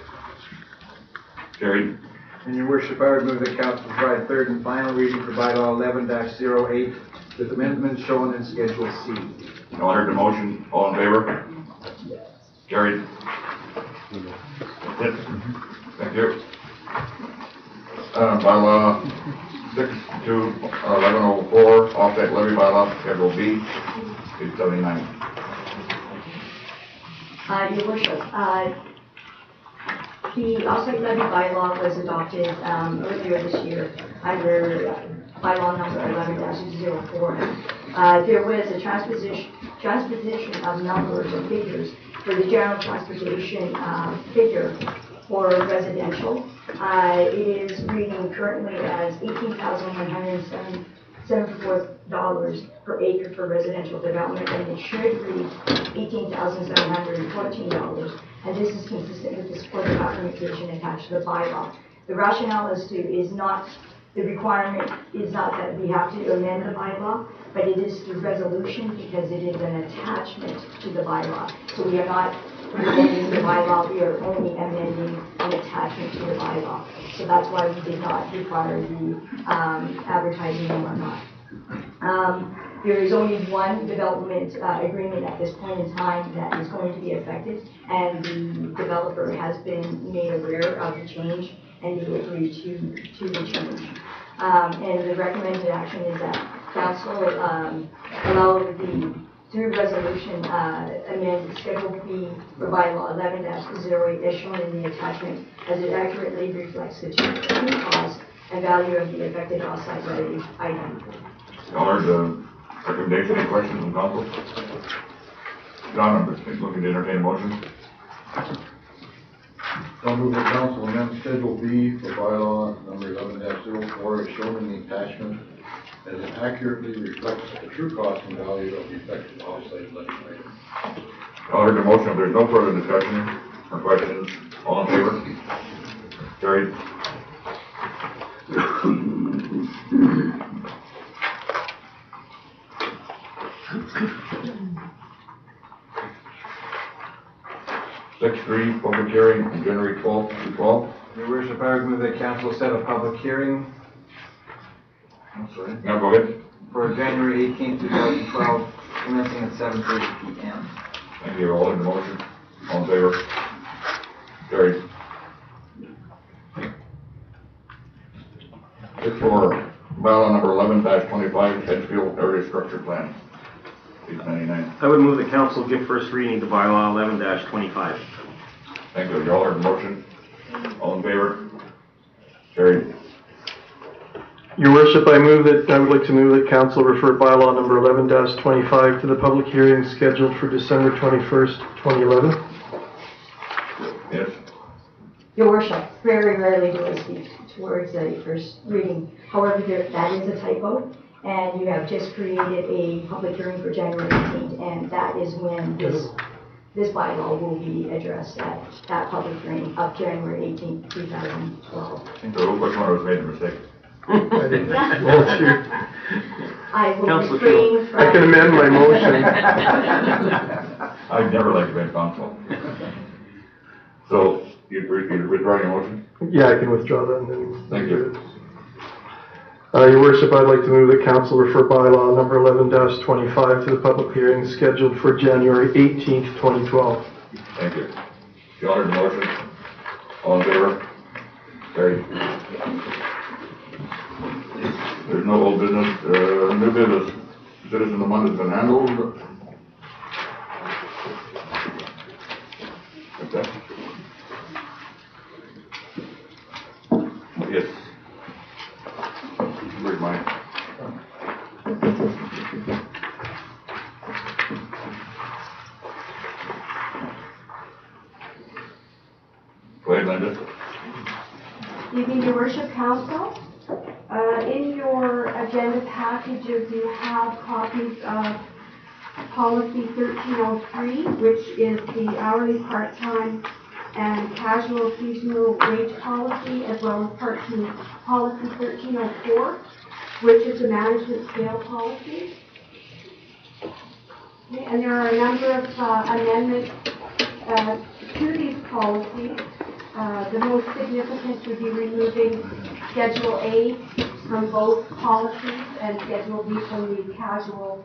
Carried.
And your worship, I would move that council provide third and final reading for bylaw 11-08 with amendments shown in Schedule C.
You all heard the motion. All in favor? Carried. That's it. Thank you. Bylaw 6-1104, offset levy bylaw, Schedule B, 879.
Your Worship, the offsite levy bylaw was adopted earlier this year under bylaw number 11-04. There was a transposition of numbers or figures for the general transportation figure for residential. It is reading currently as $18,174 per acre for residential development, and it should read $18,714. And this is consistent with the supporting documentation attached to the bylaw. The rationale the requirement is not that we have to amend the bylaw, but it is through resolution because it is an attachment to the bylaw. So we are not amending the bylaw, we are only amending an attachment to the bylaw. So that's why we did not require the advertising and whatnot. There is only one development agreement at this point in time that is going to be affected, and the developer has been made aware of the change, and they agreed to the change. And the recommended action is that council allow through resolution, amend Schedule B for bylaw 11-08 as shown in the attachment, as it accurately reflects the true cost and value of the affected offsite levy item.
Y'all heard the recommendation. Any questions from council? John, I'm looking to entertain a motion.
I'll move the council amend Schedule B for bylaw number 11-04 as shown in the attachment, as it accurately reflects the true cost and value of the effective offsite levy item.
Y'all heard the motion. If there's no further discussion or questions, all in favor? Carried. 6-3, public hearing on January 12th to 12th.
Your worship, I would move that council set a public hearing. I'm sorry.
Now go ahead.
For January 18th, 2012, commencing at 7:30 p.m.
Thank you. All in the motion? All in favor? Carried. 6-4, bylaw number 11-25, Edgefield Area Structure Plan. 899.
I would move the council give first reading to bylaw 11-25.
Thank you. You all heard the motion? All in favor? Carried.
Your worship, I would like to move that council refer bylaw number 11-25 to the public hearing scheduled for December 21st, 2011.
Yes.
Your worship, very rarely do I speak towards a first reading. However, that is a typo, and you have just created a public hearing for January 18th, and that is when this bylaw will be addressed at that public hearing of January 18th, 2012.
I think the which one was made a mistake.
I didn't.
I will refrain from...
I can amend my motion.
I'd never like to be council. So, you withdraw your motion?
Yeah, I can withdraw that and then.
Thank you.
Your worship, I'd like to move that council refer bylaw number 11-25 to the public hearing scheduled for January 18th, 2012.
Thank you. You all heard the motion? All in favor? Carried. There's no old business, new business. Citizen of the month has been handled. Okay. Yes. Where's mine? Go ahead, Linda.
Evening, Your Worship, Council. In your agenda packages, you have copies of Policy 1303, which is the hourly part-time and casual seasonal wage policy, as well as Policy 1304, which is the management scale policy. Okay, and there are a number of amendments to these policies. The most significant would be removing Schedule A from both policies and Schedule B from the casual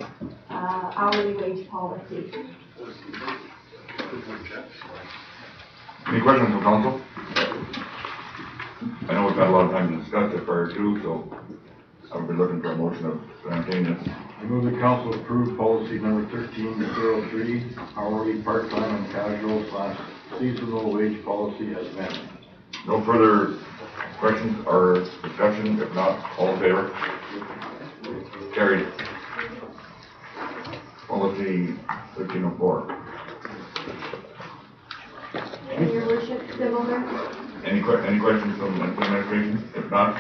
hourly wage policy.
Any questions from council? I know we've had a lot of time to discuss it prior to, so I would be looking for a motion of entertaining this.
I move the council approve policy number 1303, hourly, part-time, and casual / seasonal wage policy as amended.
No further questions or discussion? If not, all in favor? Carried. Policy 1304.
And Your Worship, similar.
Any questions from the administration? If not,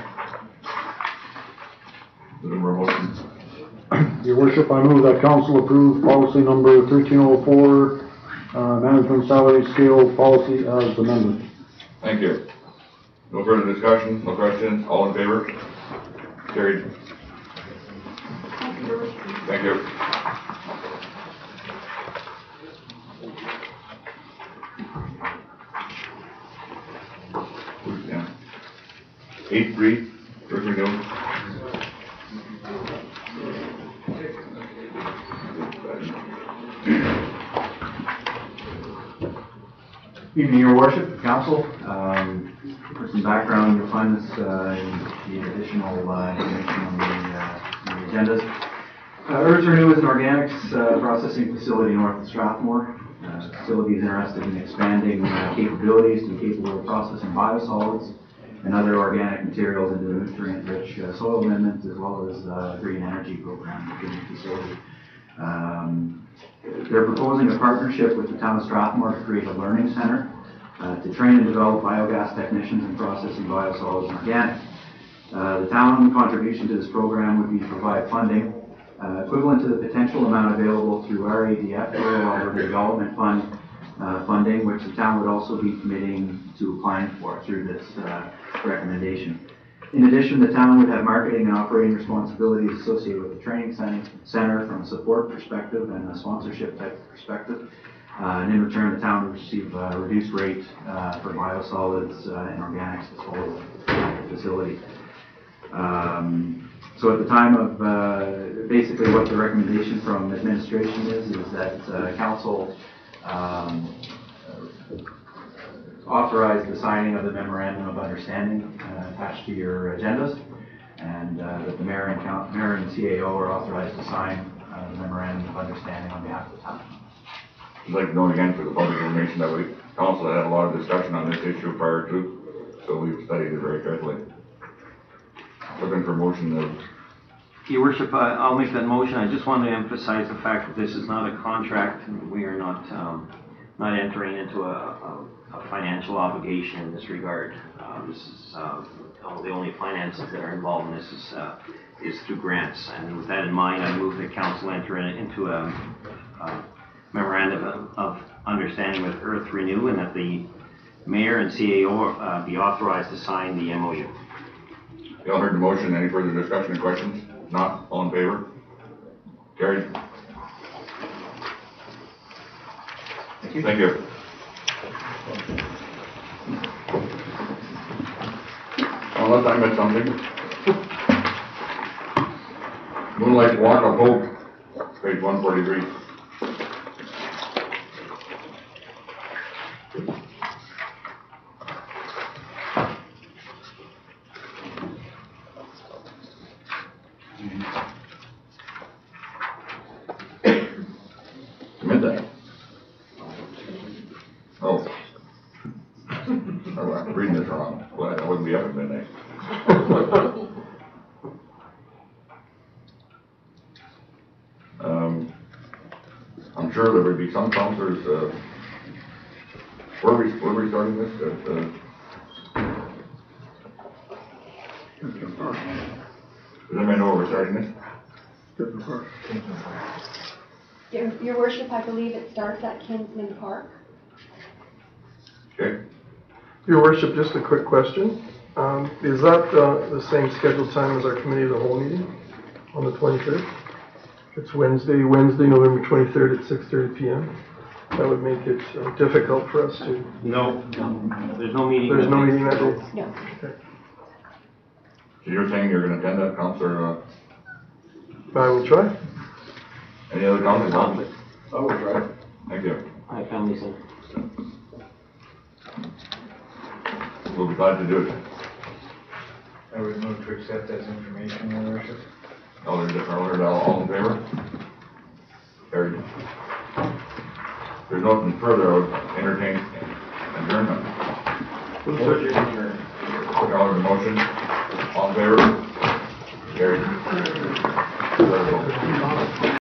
looking for a motion.
Your Worship, I move that council approve policy number 1304, management salary scale policy as amended.
Thank you. No further discussion, no questions, all in favor? Carried. Thank you. Yeah. 8-3, first renewal.
Evening, Your Worship, Council. For some background, you'll find this in the additional information on the agendas. Earth Renew is an organics processing facility north of Strathmore. The facility is interested in expanding capabilities to be capable of processing biosolids and other organic materials into the nutrient-rich soil amendment, as well as green energy program within the facility. They're proposing a partnership with the town of Strathmore to create a learning center to train and develop biogas technicians in processing biosolids and organics. The town contribution to this program would be to provide funding equivalent to the potential amount available through RADF, Rural Alberta Development Fund funding, which the town would also be committing to applying for through this recommendation. In addition, the town would have marketing and operating responsibilities associated with the training center from a support perspective and a sponsorship type perspective. And in return, the town will receive a reduced rate for biosolids and organics disposal at the facility. So at the time of, basically what the recommendation from administration is that council authorize the signing of the memorandum of understanding attached to your agendas, and that the mayor and CAO are authorized to sign the memorandum of understanding on behalf of the town.
I'd like to know again for the public information that we council had a lot of discussion on this issue prior to, so we've studied it very carefully. Looking for motion of.
Your Worship, I'll make that motion. I just want to emphasize the fact that this is not a contract. We are not entering into a financial obligation in this regard. This is the only finances that are involved in this is through grants. And with that in mind, I move that council enter into a memorandum of understanding with Earth Renew, and that the mayor and CAO be authorized to sign the MOU.
You all heard the motion. Any further discussion or questions? Not, all in favor? Carried. Thank you. Unless I missed something. Moonlight Walk of Hope, page 143. Midnight. Oh. I'm reading this wrong. Well, I wouldn't be up at midnight. I'm sure there would be some councillors, where are we starting this? Does anybody know where we're starting this?
Your Worship, I believe it starts at Kinsman Park.
Okay.
Your Worship, just a quick question. Is that the same scheduled time as our committee of the whole meeting on the 23rd? It's Wednesday, November 23rd at 6:30 p.m. That would make it difficult for us to.
No, there's no meeting.
There's no meeting that day?
No.
Okay.
So you're saying you're going to attend that, Councillor?
I will try.
Any other comments?
I will try.
Thank you.
Hi, Family Center.
We'll be glad to do it.
I would move to accept as information, Your Worship.
All in favor? Carried. There's nothing further. I would entertain adjournment. All in the motion? All in favor? Carried.